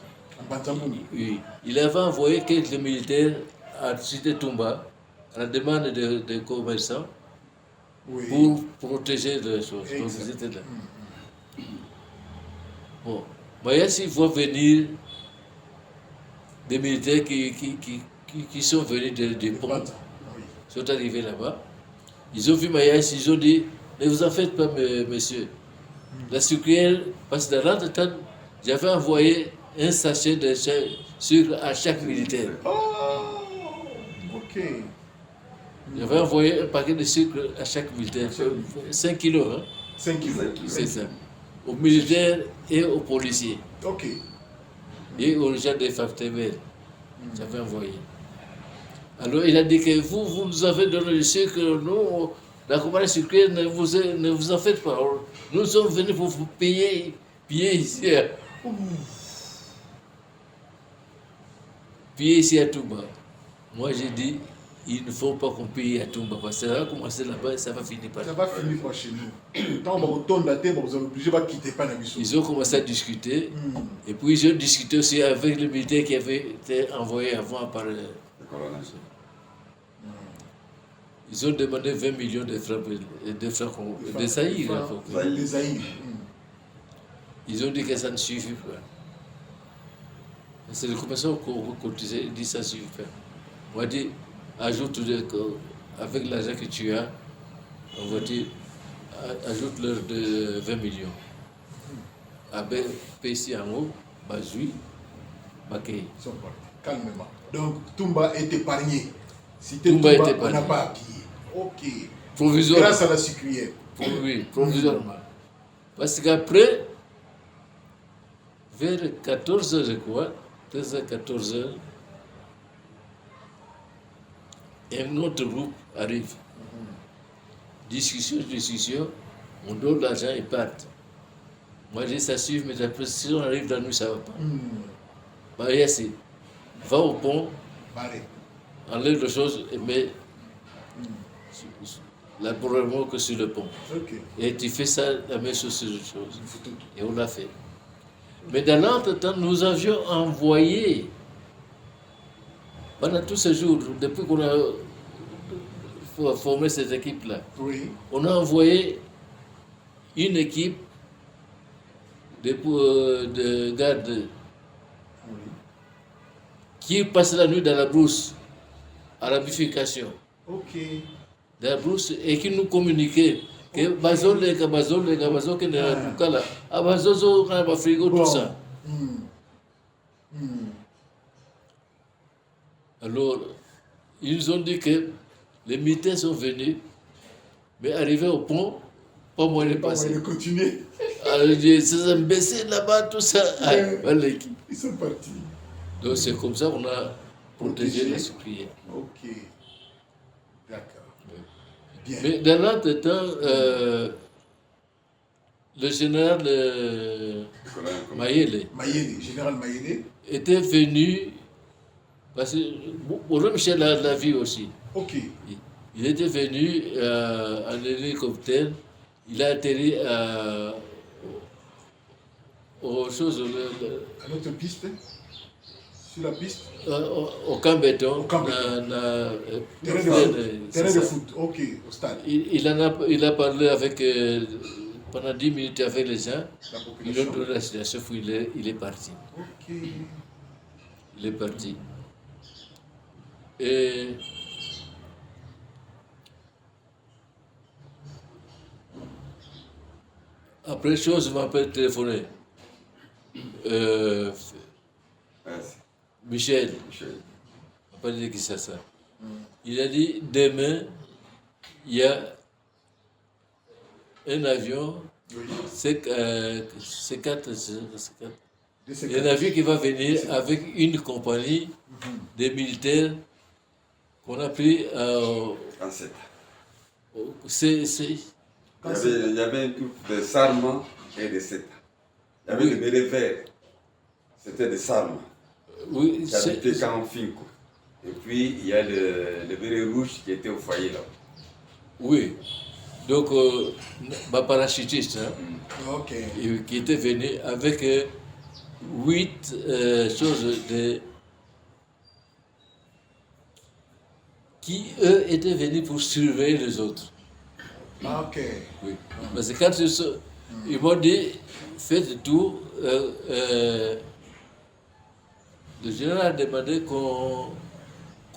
oui, il avait envoyé quelques militaires à Cité Toumba à la demande des commerçants pour protéger les choses. Donc ils étaient là. Bon, Maïs, il faut venir des militaires qui sont venus des ponts, sont arrivés là-bas. Ils ont vu Maïs, ils ont dit, ne vous en faites pas, monsieur. La circulaire, parce que dans l'entretemps, j'avais envoyé un sachet de sucre à chaque militaire. Oh, ok. J'avais envoyé un paquet de sucre à chaque militaire, 5 kilos. Hein? 5 kilos. C'est ça. Aux militaires et aux policiers. Ok. Et aux gens des facteurs. J'avais envoyé. Alors il a dit que vous nous avez donné le sucre, nous, la compagnie sucrière, ne vous en faites pas. Nous sommes venus pour vous payer ici. Payer ici à Toumba. Moi j'ai dit, il ne faut pas qu'on paye à Toumba, parce que ça va commencer là-bas et ça va finir par là. Ça va finir par chez nous. Quand on retourne la terre, vous êtes obligé de quitter pas la mission. Ils ont commencé à discuter, et puis ils ont discuté aussi avec le militaire qui avait été envoyé avant par le colonel. Ils ont demandé 20 millions de francs de Zaïre. Des Zaïre. Ils ont dit que ça ne suffit pas. C'est le commerçant qui a cotisé, il dit que ça ne suffit pas. On va dire, ajoute avec l'argent que tu as, on va dire, ajoute-leur de 20 millions. Avec PC en haut, Bazoui, Bakay. Ils sont partis, calmement. Donc Toumba est épargné. Si Toumba Toumba, est on épargné. n'a pas appuyé. Ok. Provisoirement. Grâce à la sucrière. Oui, provisoirement. Parce qu'après, vers 14h, je crois, 13h, 14h, un autre groupe arrive. Discussion, on donne l'argent et partent. Moi, je dis ça suffit, mais après, si on arrive la nuit, ça ne va pas. Bah, yes, va au pont, Barré. enlève les choses et mets la probablement que sur le pont. Ok. Et tu fais ça, la même chose sur les choses. Il faut tout. Et on l'a fait. Mais dans l'entretemps, nous avions envoyé, pendant tous ces jours, depuis qu'on a formé cette équipe-là, Oui. on a envoyé une équipe de garde Oui. qui passe la nuit dans la brousse, à la bifurcation, Ok. dans la brousse, et qui nous communiquait que Bazol, les Bazol, qui est dans la Bukala, à Bazol, on a frigo, tout ça. Alors, ils nous ont dit que les militaires sont venus, mais arrivés au pont, pas moyen de On passer. va continuer. Alors, ces imbéciles là-bas, tout ça. Ils sont partis. Donc, c'est comme ça qu'on a protégé la sucrière. Ok. D'accord. Bien. Mais dans l'entretemps, le général Mayele Mayele, général Mayele. était venu, parce que Bourreau Michel l'a vu aussi. Ok. Il était venu en hélicoptère, il a atterri aux choses, À notre piste. Sur la piste. au camp béton. Au camp béton. Terrain Terrain de foot. Ok. Au stade. Il a parlé avec, pendant 10 minutes avec les gens. La Il a population. donné la situation, il est parti. Ok. Il est parti. Et après chose, il m'appelle téléphoner. Merci. Michel, Michel. on va pas dire qui c'est ça. Il a dit demain, il y a un avion, C4, un avion qui va venir avec une compagnie de militaires qu'on a pris En 7. Il y avait un groupe de Sarma et de Seta. Il y avait le béret vert. C'était des Sarma. Oui, Qui habitaient Kanfinko. Et puis, il y a le béret rouge qui était au foyer là. oui. Donc, ma parachutiste, hein, Ok. qui était venu avec 8 choses qui, eux, étaient venus pour surveiller les autres. Ok. Oui. Parce que quand ils m'ont dit, faites tout, le général a demandé qu'on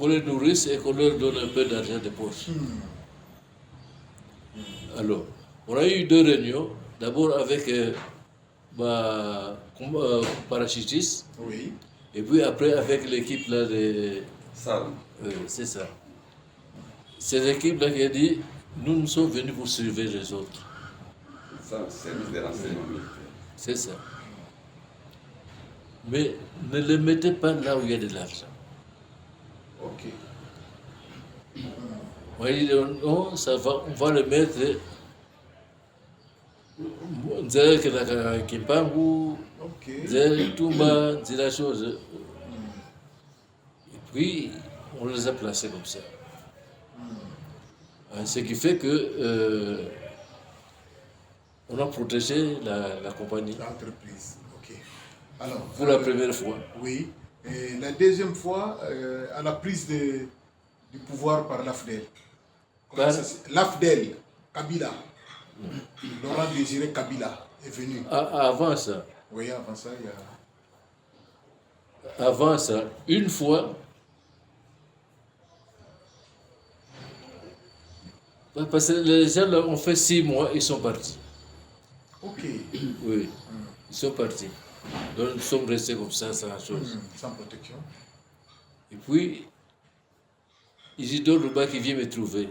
les nourrisse et qu'on leur donne un peu d'argent de poche. Alors, on a eu 2 réunions. D'abord avec ma parachutiste, Oui. et puis après avec l'équipe là de. Sarma. C'est ça. C'est l'équipe là qui a dit nous sommes venus pour surveiller les autres. Ça, service de renseignement militaire. C'est ça. Mais ne le mettez pas là où il y a de l'argent. Ok. On a dit non, ça va, on va le mettre. Nzela Kimpangu, Ok. Nzela Tumba, Nzela chose. Et puis, on les a placés comme ça. Ce qui fait que on a protégé la compagnie L'entreprise. Ok. Alors. pour la première fois. Oui. Et la deuxième fois, à la prise du pouvoir par l'AFDEL. Comment ça s'appelle? L'AFDEL, Kabila. Laurent Désiré Kabila est venu. Avant ça, Oui, avant ça, il y a... avant ça, une fois, parce que les gens là ont fait 6 mois, ils sont partis. Ok. Oui, ils sont partis. Donc nous sommes restés comme ça, sans chose. Sans protection. Et puis, Isidore Louba qui vient me trouver.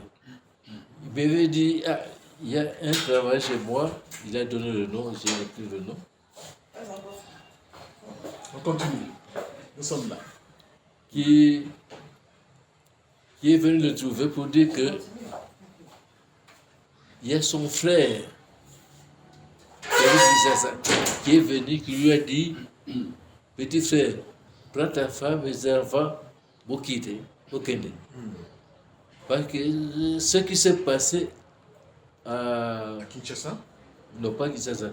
Il m'avait dit, ah, il y a un travail chez moi, il a donné le nom, j'ai écrit le nom. On continue. Nous sommes là. Qui est venu le trouver pour dire que il y a son frère qui est venu, qui lui a dit, petit frère, prends ta femme et tes enfants, vous quittez, vous quittez. Parce que ce qui s'est passé à Kinshasa. non pas Kinshasa,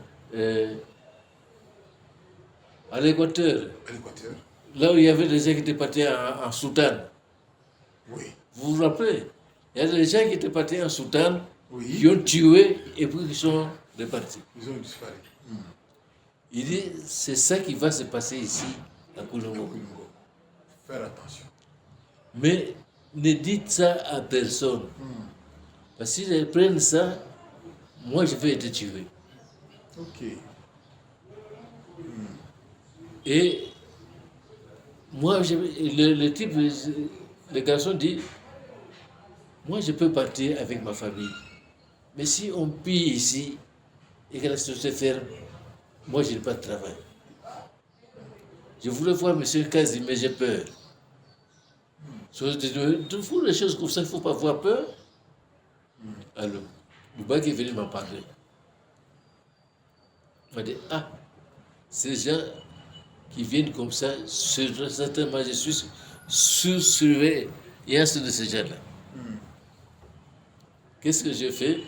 à l'Équateur, À l'Équateur. là où il y avait des gens qui étaient partis en Soudan. Oui. Vous vous rappelez? Il y a des gens qui étaient partis en Soudan, Oui. qui ont tué et puis qui sont repartis. Ils ont disparu. Il dit, c'est ça qui va se passer ici, à Koulongo. Kulungo. Faire attention. Mais ne dites ça à personne. Parce que s'ils prennent ça, moi je vais être tué. Ok. Et moi, le type, le garçon dit, moi je peux partir avec ma famille. Mais si on pille ici et que la société ferme, moi je n'ai pas de travail. Je voulais voir M. Kazi, mais j'ai peur. De fou, les choses comme ça, il ne faut pas avoir peur. Alors, Louba qui est venu m'en parler. Il m'a dit, ah, ces gens qui viennent comme ça, certainement je suis sous-surveillé. Il y a ceux de ces gens-là. Qu'est-ce que j'ai fait?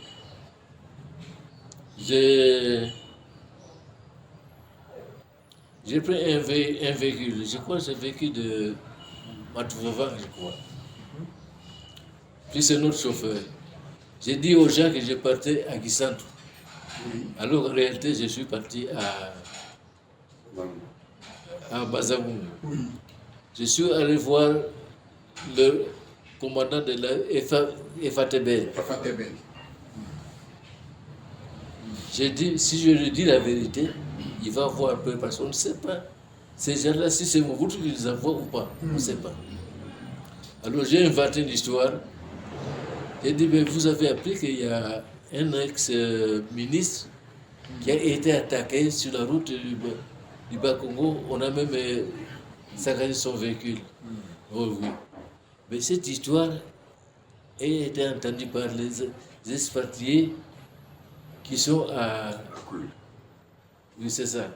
J'ai pris un véhicule, je crois que c'est un véhicule de Matouvavan, je crois. Puis c'est notre chauffeur. J'ai dit aux gens que je partais à Gisantou. Alors en réalité, je suis parti à Bazamou. Je suis allé voir le commandant de la FATB. Fatebel. J'ai dit, si je lui dis la vérité, il va voir un peu parce qu'on ne sait pas. Ces gens-là, si c'est mon qui les envoie ou pas, on ne sait pas. Alors j'ai inventé une histoire. J'ai dit, mais vous avez appris qu'il y a un ex-ministre qui a été attaqué sur la route du Bas-Congo. On a même saccagé son véhicule. Oh oui. Mais cette histoire a été entendue par les expatriés qui sont à... Oui, c'est ça.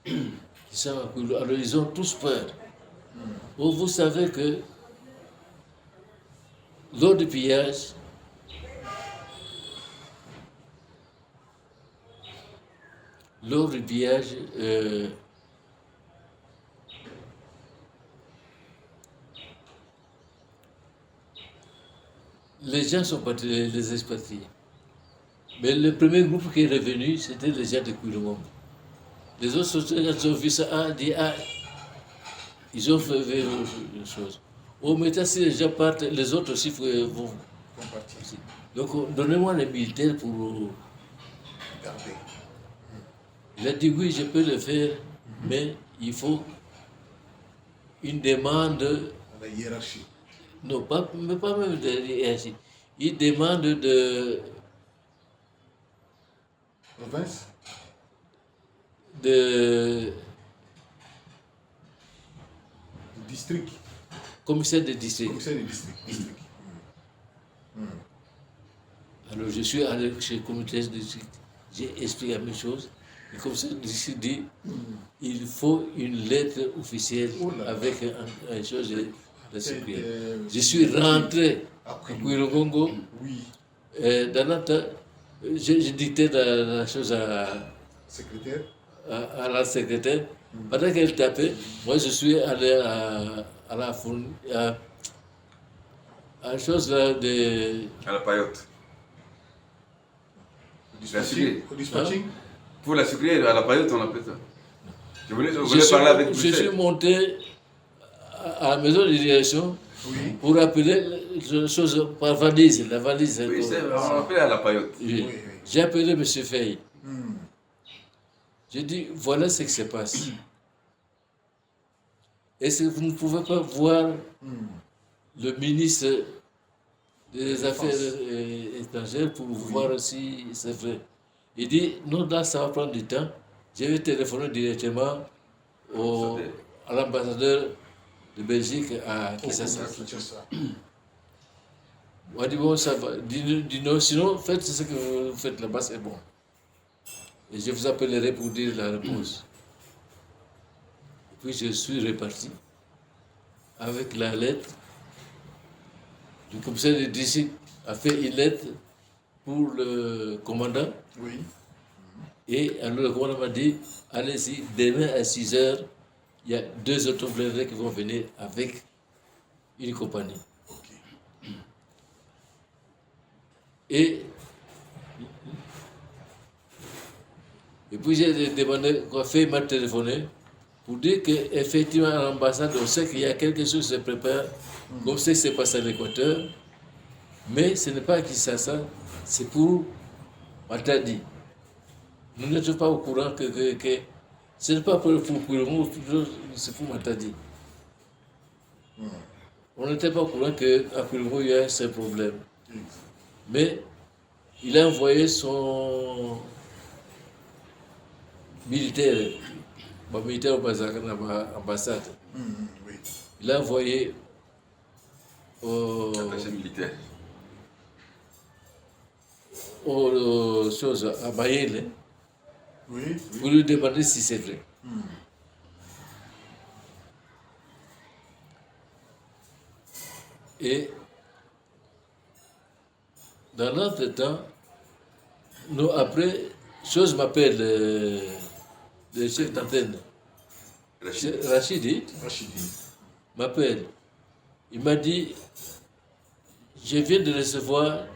Qui sont à Koulou. Alors, ils ont tous peur. Oh, vous savez que lors du pillage, les gens sont partis, les expatriés. Mais le premier groupe qui est revenu, c'était les gens de Koulombo. Les autres, quand ils ont vu ça, ils ont fait une chose. Oh, maintenant, si les gens partent, les autres aussi vont Partir. Donc, donnez-moi les militaires pour... Garder. Il a dit, oui, je peux le faire, mais il faut une demande... La hiérarchie. Non, mais pas même de hiérarchie. Il demande de Province. District. commissaire de district. Commissaire du district. Alors je suis allé chez le commissaire de district, j'ai expliqué la même chose. Le commissaire de district dit il faut une lettre officielle avec une chose de sécurité. Je suis rentré à Kouirongongo. Oui. Dans notre, je dictais la chose Secrétaire. à la secrétaire. Pendant qu'elle tapait, moi je suis allé à la chose là de... À la paillote. Au dispatching. Pour la sucrière, à la paillote, on appelle ça. Je voulais Je parler avec suis Bruxelles. monté à la maison de direction Oui. pour appeler les choses par valise, la valise. Oui, on appelle à la paillote. Oui. Oui, oui. J'ai appelé M. Fay. Hmm. J'ai dit, voilà ce qui se passe. Est-ce que vous ne pouvez pas voir le ministre des Affaires étrangères pour voir si c'est vrai? Il dit, non, là, ça va prendre du temps. Je vais téléphoner directement à l'ambassadeur de Belgique à Kinshasa. On a dit, bon, ça va. Dis non, sinon, faites ce que vous faites là-bas, c'est bon. Et je vous appellerai pour dire la réponse. Et puis je suis reparti avec la lettre. Le commissaire de district a fait une lettre pour le commandant. Oui. Et alors le commandant m'a dit, allez-y, demain à 6 h, il y a 2 autoblindés qui vont venir avec une compagnie. Ok. Et puis j'ai demandé, il m'a téléphoné pour dire qu'effectivement à l'ambassade, on sait qu'il y a quelque chose qui se prépare, comme ce qui s'est passé à l'Équateur, mais ce n'est pas à Kinshasa, c'est pour Matadi. Nous n'étions pas au courant que ce n'est pas pour le mot, c'est pour Matadi. On n'était pas au courant qu'à Pulmo, il y a ce problème. Mais il a envoyé son militaire au ambassade. Oui. Il a envoyé Attaché militaire. à Mayele Oui. pour lui demander si c'est vrai. Et dans notre temps, nous, après, chose m'appelle le chef d'antenne, Rachidi, m'appelle. Il m'a dit, je viens de recevoir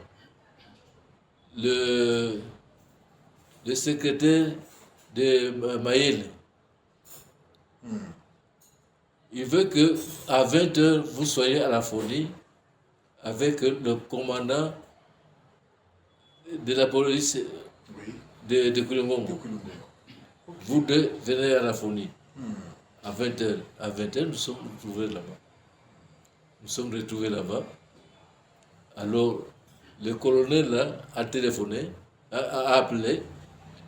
le secrétaire de Maïl. Il veut que à 20 h, vous soyez à la folie avec le commandant de la police de Koulimongo. Vous deux venez à la folie à 20 h. À 20 h, nous sommes retrouvés là-bas. Alors, le colonel là a téléphoné, a appelé.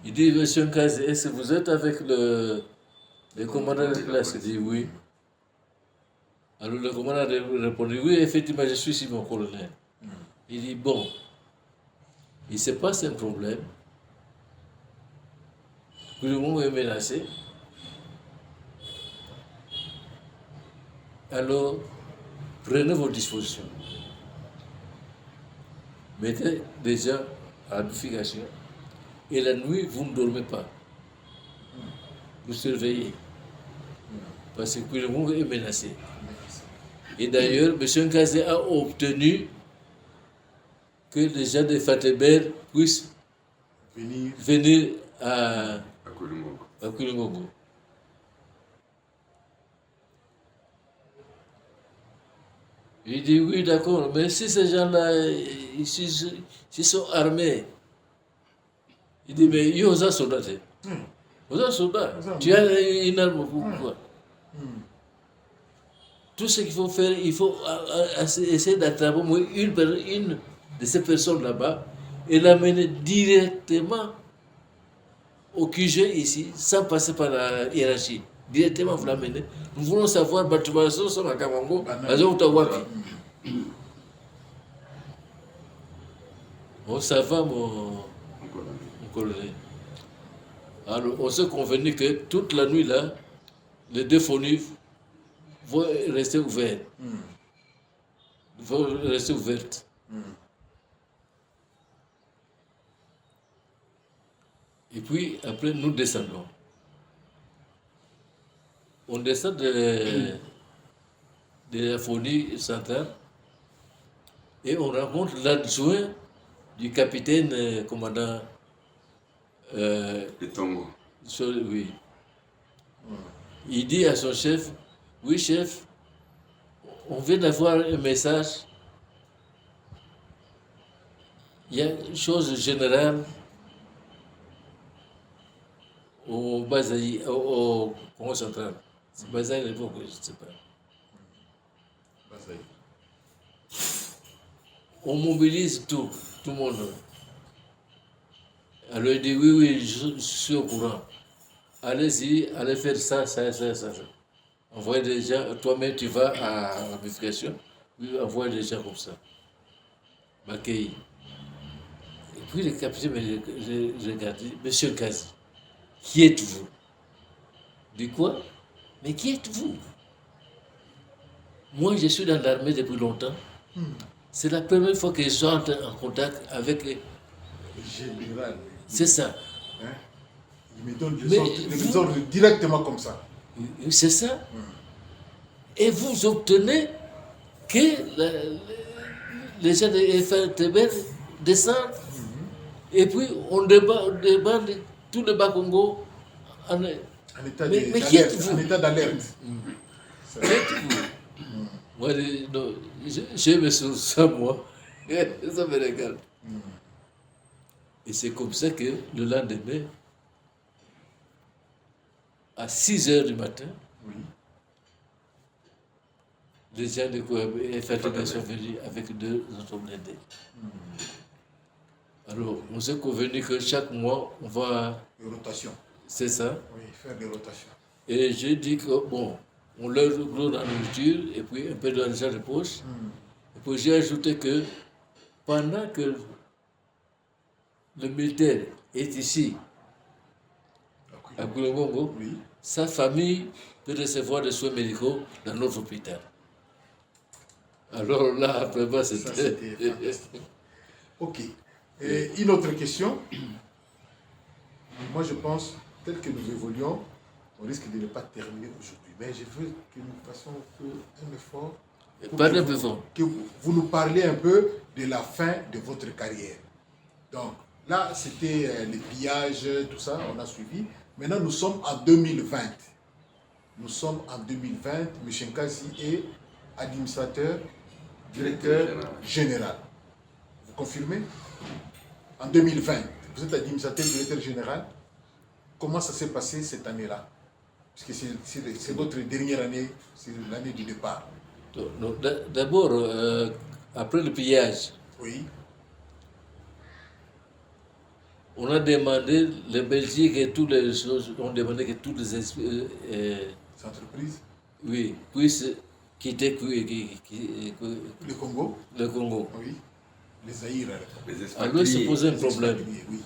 Il dit, monsieur Nkazi, est-ce que vous êtes avec le commandant de classe? Il dit oui. Alors le commandant a répondu, oui, effectivement, je suis ici, mon colonel. Il dit, bon, il se passe un problème. Tout le monde est menacé. Alors, prenez vos dispositions. Mettez des gens à la notification. Et la nuit, vous ne dormez pas. Vous surveillez. Parce que le monde est menacé. Et d'ailleurs, M. Nkazé a obtenu que les gens de Fateber puissent venir à Koulimongo. Il dit oui, d'accord, mais si ces gens-là, ils sont armés, il dit, mais il y a aux soldats. Aux soldats, tu as une arme pourquoi? Tout ce qu'il faut faire, il faut essayer d'attraper une de ces personnes là-bas et l'amener directement au QG ici, sans passer par la hiérarchie. Directement, vous l'amenez. Nous voulons savoir, Batoubasso, sur Kamango, bon, ça va, mon colonel. Alors, on s'est convenu que toute la nuit, là, les deux fenêtres vont rester ouvertes. Vont rester ouvertes. Et puis, après, nous descendons. On descend de la fournie centrale Et on rencontre l'adjoint du capitaine commandant. Le Tongo. Oui. Il dit à son chef, oui chef, on vient d'avoir un message. Il y a une chose générale au Bazaï, au Congo central. C'est Bazaï à l'époque, je ne sais pas. Bazaï. On mobilise tout le monde. Alors il dit oui, oui, je suis au courant. Allez-y, allez faire ça. Envoyez des gens, toi-même tu vas à la vérification, oui, envoyez des gens comme ça. Bakei. Et puis le capitaine me regarde, dit, Monsieur Kazi, qui êtes-vous? Il dit quoi? Mais qui êtes-vous? Moi, je suis dans l'armée depuis longtemps. C'est la première fois que je suis en contact avec... Général. C'est ça. Hein? Il me donne des ordres directement comme ça. C'est ça. Et vous obtenez que les gens de FRTB descendent. Et puis on débarque tout le Bas-Congo en état mais qui êtes-vous? En état d'alerte. Qui êtes-vous? Moi, non, je me sens ça, moi. Ça me regarde. Et c'est comme ça que le lendemain, à 6h du matin, Oui. les gens de FRTB sont venus avec 2 autoblindés. Alors, on s'est convenu que chaque mois, on va... Des rotations. C'est ça. Oui, faire des rotations. Et j'ai dit que, bon, on leur gros dans la nourriture et puis un peu d'argent de poche. Et puis j'ai ajouté que pendant que le militaire est ici, à Goulengongo, Oui. sa famille peut recevoir des soins médicaux dans notre hôpital. Alors là, après moi, Ça, c'était... c'était fantastique. Ok. Et une autre question. Moi, je pense, tel que nous évoluons, on risque de ne pas terminer aujourd'hui. Mais je veux que nous fassions un effort. Pas d'un peu fort. Que vous nous parlez un peu de la fin de votre carrière. Donc, là, c'était les pillages, tout ça, on a suivi. Maintenant, nous sommes en 2020. Nous sommes en 2020. M. Nkazi est administrateur, directeur général. Vous confirmez? En 2020, vous êtes administrateur, directeur général. Comment ça s'est passé cette année-là? Parce que c'est votre dernière année, c'est l'année du départ. D'abord, après le pillage, Oui. on a demandé, les Belgiques et toutes les choses, ont demandé que toutes les entreprises, oui, puissent quitter le Congo. Le Congo. Oui. Les Zaïre. Alors, il se posait un problème. Oui.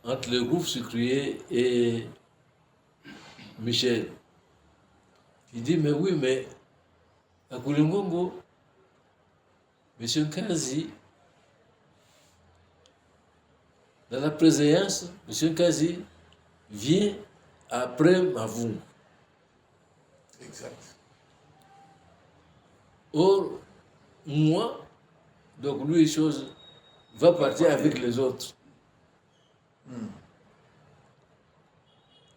Entre le groupe sucrier et Michel. Il dit, mais oui, mais à Goulengongo, M. Nkazi, dans la préséance, M. Nkazi vient après Mavung. Exact. Or, moi, donc lui, chose, va partir avec les autres.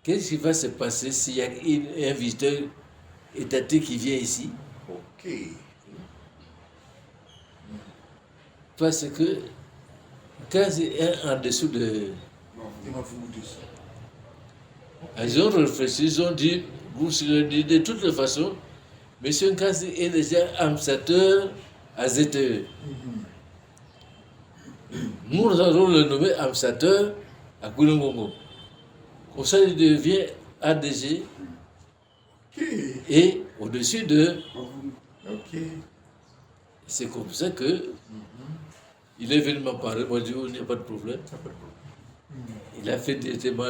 Qu'est-ce qui va se passer s'il y a un visiteur étatique qui vient ici? Ok. Parce que quand c'est en dessous de... Ils ont réfléchi, ils ont dit, de toute façon, M. Nkazi est déjà ambassadeur à ZTE. Nous allons le nommer ambassadeur à Goulengongo. Comme ça, il devient ADG et au-dessus de... Ok. C'est comme ça que il est venu m'en parler. Moi, je dis, il n'y a pas de problème. Il a fait directement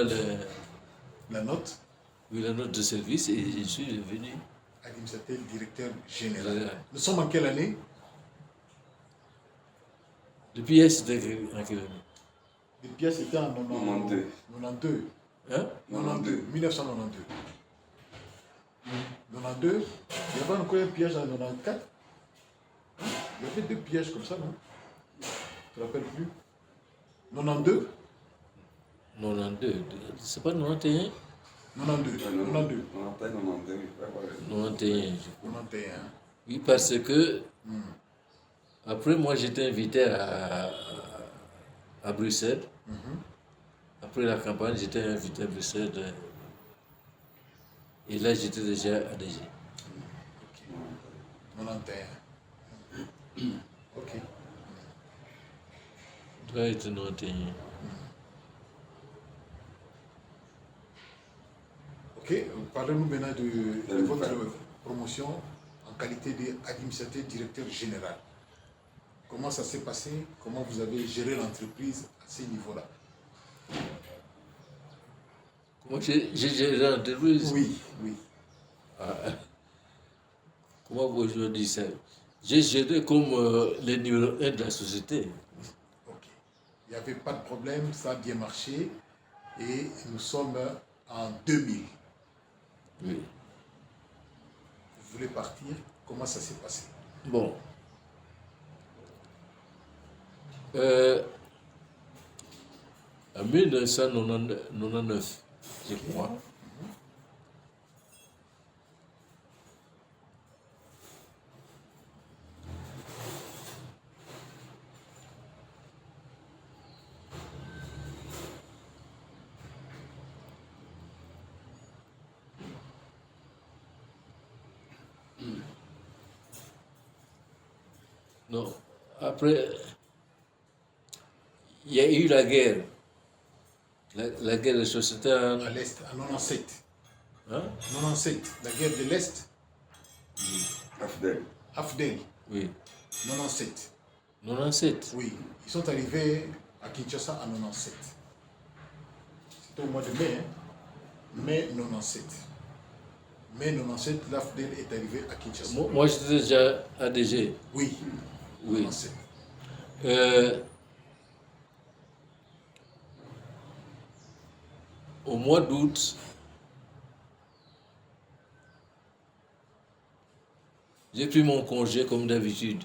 la note. Oui, la note de service et je suis venu. Administrateur, directeur général. Nous sommes en quelle année? Le piège, c'était en quelle année? Le piège, c'était en 92. 92. Hein? 92. 1992. 92. Il y avait encore un piège en 94. Hein? Il y avait 2 pièges comme ça, non? Tu ne te rappelles plus? 92. 92. C'est pas 91? 92. 92. 91. 91. Oui, parce que après, moi, j'étais invité à Bruxelles. Après la campagne, j'étais invité à Bruxelles. Et là, j'étais déjà à DG. 91. Ok. Toi, était 91. Ok, parlez-nous maintenant de votre promotion en qualité d'administrateur directeur général. Comment ça s'est passé? Comment vous avez géré l'entreprise à ce niveau-là? Comment j'ai géré l'entreprise? Oui, oui. Comment vous dire ça? J'ai géré comme le numéro 1 de la société. Ok. Il n'y avait pas de problème, ça a bien marché. Et nous sommes en 2000. Oui. Vous voulez partir? Comment ça s'est passé? Bon. En 1999, je crois. Non. Après, il y a eu la guerre. La guerre des sociétés en... À l'Est, en 97. Hein? 97, la guerre de l'Est. Afdel. Afdel, Oui. 97. 97. Oui, ils sont arrivés à Kinshasa en 97. C'était au mois de mai, hein? Mai 97. Mai 97, l'Afdel est arrivé à Kinshasa. Moi, j'étais déjà à DG. Oui, Oui. 97. Au mois d'août, j'ai pris mon congé comme d'habitude.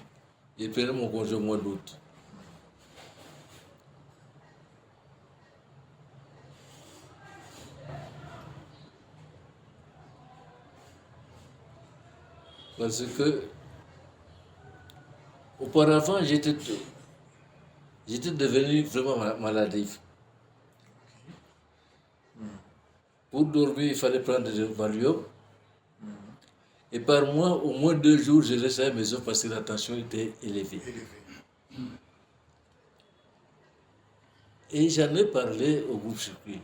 J'ai pris mon congé au mois d'août. Parce que auparavant, j'étais devenu vraiment maladif. Pour dormir, il fallait prendre des Valium. Et par mois, au moins 2 jours, je restais à la maison parce que la tension était élevée. Et j'en ai parlé au groupe circuit.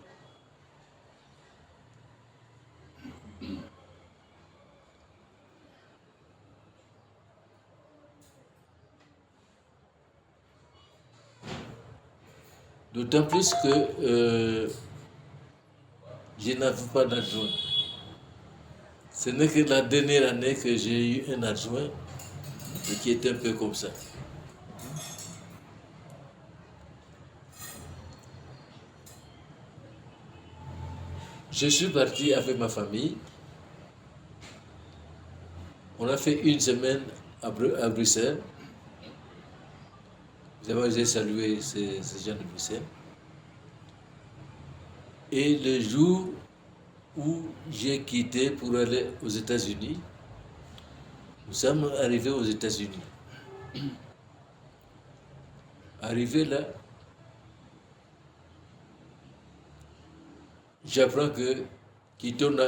D'autant plus que je n'avais pas d'adjoint. Ce n'est que la dernière année que j'ai eu un adjoint et qui était un peu comme ça. Je suis parti avec ma famille. On a fait une semaine à Bruxelles. D'abord, j'ai salué ces gens de Bruxelles. Et le jour où j'ai quitté pour aller aux États-Unis, nous sommes arrivés aux États-Unis. Arrivé là, j'apprends que Keaton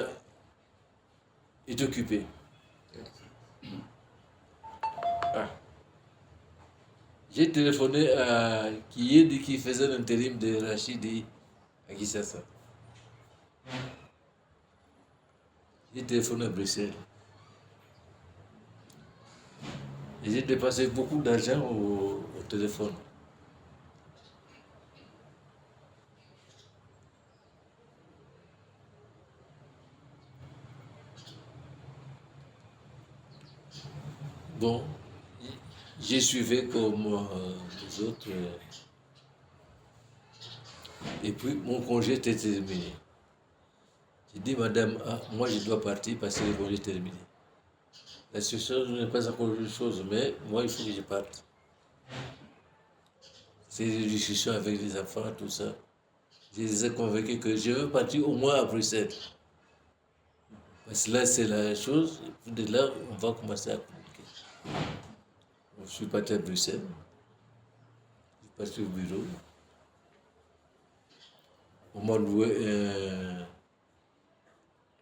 est occupé. J'ai téléphoné à Kiyedi qui faisait l'intérim de Rachidi à Kinshasa. J'ai téléphoné à Bruxelles. Et j'ai dépensé beaucoup d'argent au téléphone. Bon, j'ai suivi comme les autres. Et puis mon congé était terminé. Il dit, madame, moi je dois partir parce que le congé est terminé. La situation n'est pas encore une chose, mais moi il faut que je parte. C'est des discussions avec les enfants, tout ça. Je les ai convaincus que je veux partir au moins à Bruxelles. Parce que là, c'est la chose. De là, on va commencer à communiquer. Je suis parti à Bruxelles. Je suis parti au bureau. On m'a loué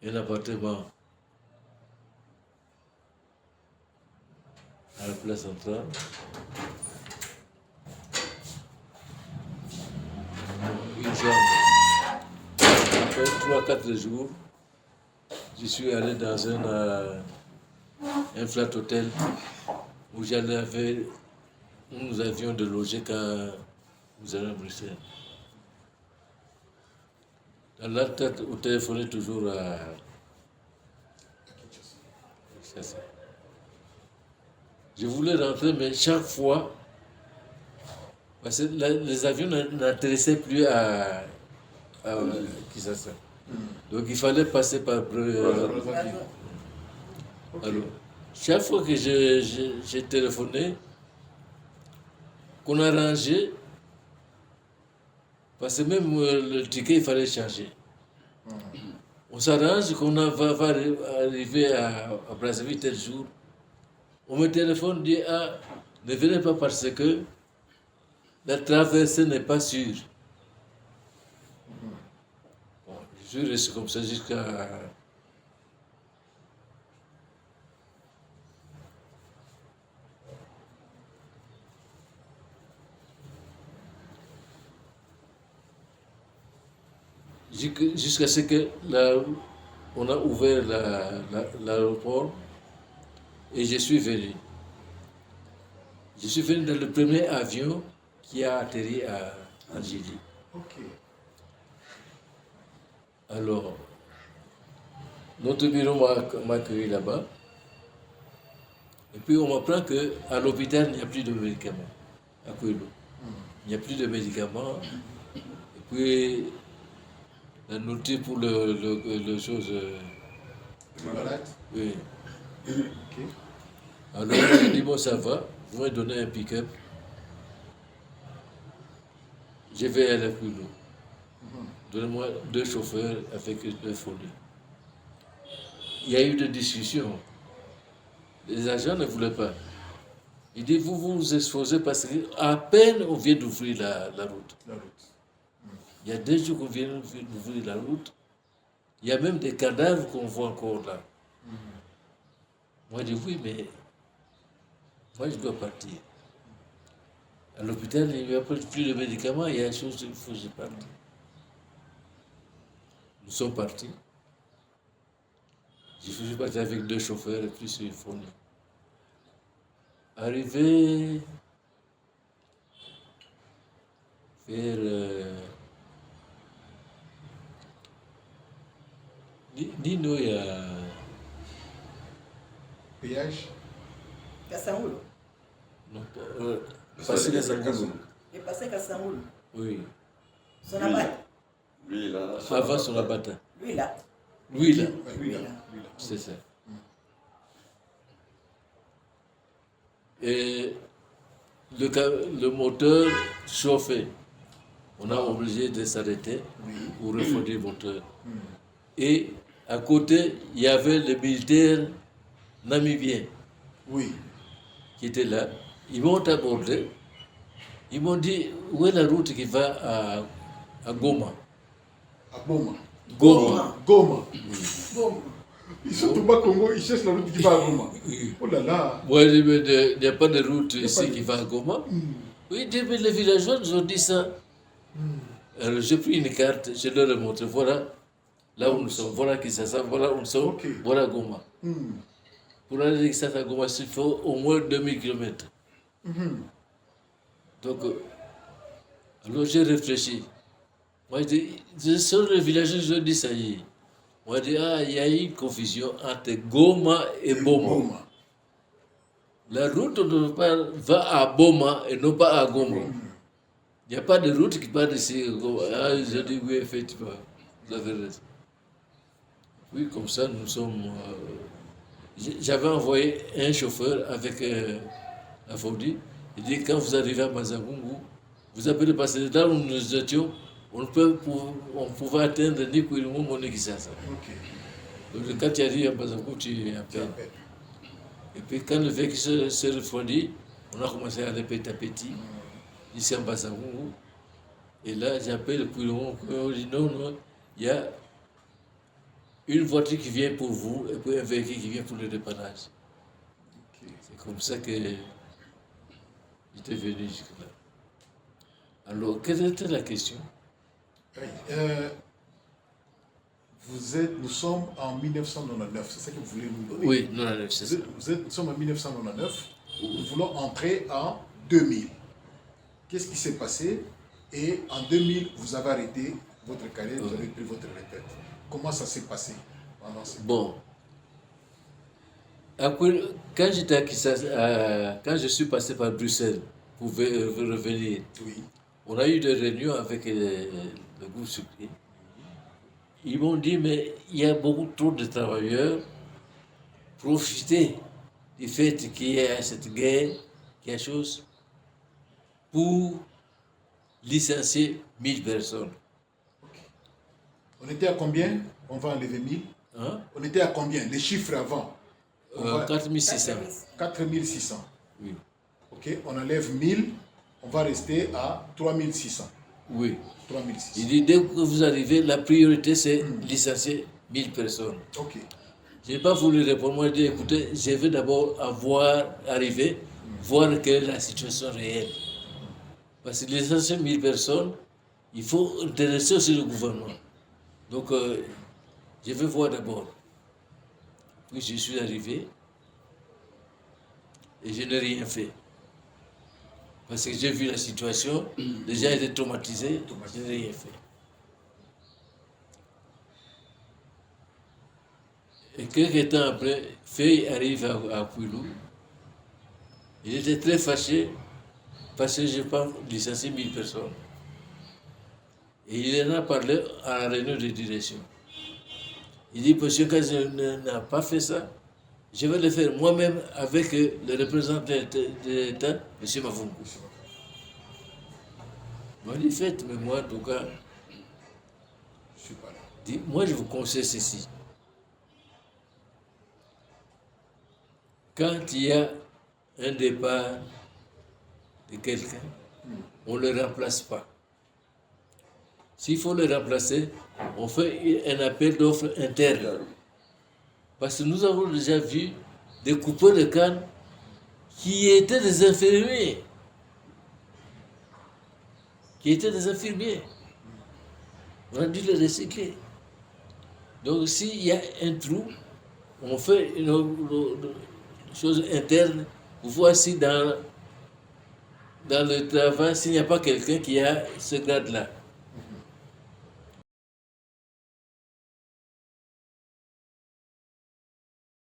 un appartement à la place centrale. Une chambre. Après 3-4 jours, je suis allé dans un flat hôtel où nous avions de loger quand nous allions à Bruxelles. Dans la tête, au téléphone toujours à Kinshasa. Je voulais rentrer, mais chaque fois, parce que les avions n'intéressaient plus à Kinshasa. Donc il fallait passer par alors, chaque fois que j'ai téléphoné, qu'on a rangé, parce que même le ticket, il fallait changer. On s'arrange qu'on va arriver à Brazzaville tel jour. On me téléphone, dit, ne venez pas parce que la traversée n'est pas sûre. Bon, je suis resté comme ça jusqu'à... Jusqu'à ce que on a ouvert l'aéroport et je suis venu. Je suis venu dans le premier avion qui a atterri à Algérie. Ok. Alors, notre bureau m'a accueilli là-bas. Et puis on m'apprend qu'à l'hôpital, il n'y a plus de médicaments. À Kouilou. Il n'y a plus de médicaments. Et puis, la nourriture pour le chose. Malade. Oui. Ok. Alors, j'ai dit, bon, ça va, vous m'avez donné un pick-up. Je vais aller à Kouilou. Donnez-moi 2 chauffeurs avec 2 folies. Il y a eu des discussions. Les agents ne voulaient pas. Il dit, vous vous exposez parce qu'à peine on vient d'ouvrir la route. La route. Il y a 2 jours qu'on vient d'ouvrir la route. Il y a même des cadavres qu'on voit encore là. Moi, je dis oui, mais moi, je dois partir. À l'hôpital, il n'y a plus de médicaments, il y a une chose, il faut que je parte. Nous sommes partis. Je suis parti avec 2 chauffeurs et plus une fournie. Arrivé vers Nino, il y a Péage. Kassangoulou. non, passé les Angoulou. Il est passé Kassangoulou. Oui, Son abat. Lui, là. avant son abattant. Lui là. Lui là, Lui là. c'est ça. Et le moteur chauffait. On a obligé de s'arrêter pour refroidir le moteur. Et à côté, il y avait les militaires namibiens Oui. qui étaient là. Ils m'ont abordé. Ils m'ont dit, où est la route qui va à Goma? À Goma. Goma. Goma. Bon. Ils sont au Bas-Congo, ils cherchent la route qui va à Goma. Oh là là. Moi, je dis, mais il n'y a pas de route ici qui va à Goma. Oui, il dit, mais les villageois nous ont dit ça. Alors j'ai pris une carte, je leur ai montré, voilà, là où nous sommes, voilà Kinshasa, voilà où nous sommes, Ok. voilà Goma. Pour aller de Kinshasa à Goma, il faut au moins 2000 km. Donc, alors j'ai réfléchi. Moi, je dis, sur le village, je dis, ça y est. Moi, je dis, il y a eu une confusion entre Goma et Boma. Goma. La route va à Boma et non pas à Goma. Il n'y a pas de route qui part d'ici. Je dis, oui, effectivement, vous avez raison. Oui, comme ça, nous sommes. J'avais envoyé un chauffeur avec un Fodi. Il dit quand vous arrivez à Mazagungu, vous appelez parce que là où nous étions, on pouvait atteindre ni Kouilumou ni Kisasa. Ok. Donc quand tu arrives à Mazagungu, tu appelles. Et puis quand le véhicule s'est refroidi, on a commencé à aller petit à petit, ici à Mazagungu. Et là, j'appelle Kouilumou, on dit non, il y a une voiture qui vient pour vous et puis un véhicule qui vient pour le dépannage. Ok. C'est comme ça que j'étais venu jusque-là. Alors, quelle était la question? Oui, nous sommes en 1999, c'est ça que vous voulez nous donner? Oui, 99, c'est ça. Nous sommes en 1999, nous voulons entrer en 2000. Qu'est-ce qui s'est passé? Et en 2000, vous avez arrêté votre carrière, vous avez pris votre retraite. Comment ça s'est passé pendant ce temps? Bon. Après, quand j'étais à Kinshasa, quand je suis passé par Bruxelles pour revenir, Oui. on a eu des réunions avec le groupe Sucré. Ils m'ont dit, mais il y a beaucoup trop de travailleurs. Profitez du fait qu'il y a cette guerre, quelque chose, pour licencier 1000 personnes. On était à combien? On va enlever 1000. Hein? On était à combien? Les chiffres avant? 4600. 4600. Oui. Ok, on enlève 1000, on va rester à 3600. Oui. 3600. Il dit, dès que vous arrivez, la priorité, c'est licencier 1000 personnes. Ok. Je n'ai pas voulu répondre. Moi, je dis, écoutez, je veux d'abord arriver, voir quelle est la situation réelle. Parce que licencier 1000 personnes, il faut intéresser aussi le gouvernement. Donc, je veux voir d'abord. Puis, je suis arrivé et je n'ai rien fait. Parce que j'ai vu la situation, les gens étaient traumatisés, je n'ai rien fait. Et quelques temps après, Feuille arrive à Kouilou. Il était très fâché parce que je n'ai pas licencié 1000 personnes. Et il en a parlé à la réunion de direction. Il dit, monsieur, quand je n'ai pas fait ça, je vais le faire moi-même avec le représentant de l'État, M. Mavungu. Moi, dit, faites, mais moi, en tout cas, Je suis pas là. dit, moi, je vous conseille ceci. Quand il y a un départ de quelqu'un, on ne le remplace pas. S'il faut le remplacer, on fait un appel d'offres interne. Parce que nous avons déjà vu des coupeurs de canne qui étaient des infirmiers. On a dû les recycler. Donc s'il y a un trou, on fait une chose interne pour voir si dans le travail, s'il n'y a pas quelqu'un qui a ce grade-là.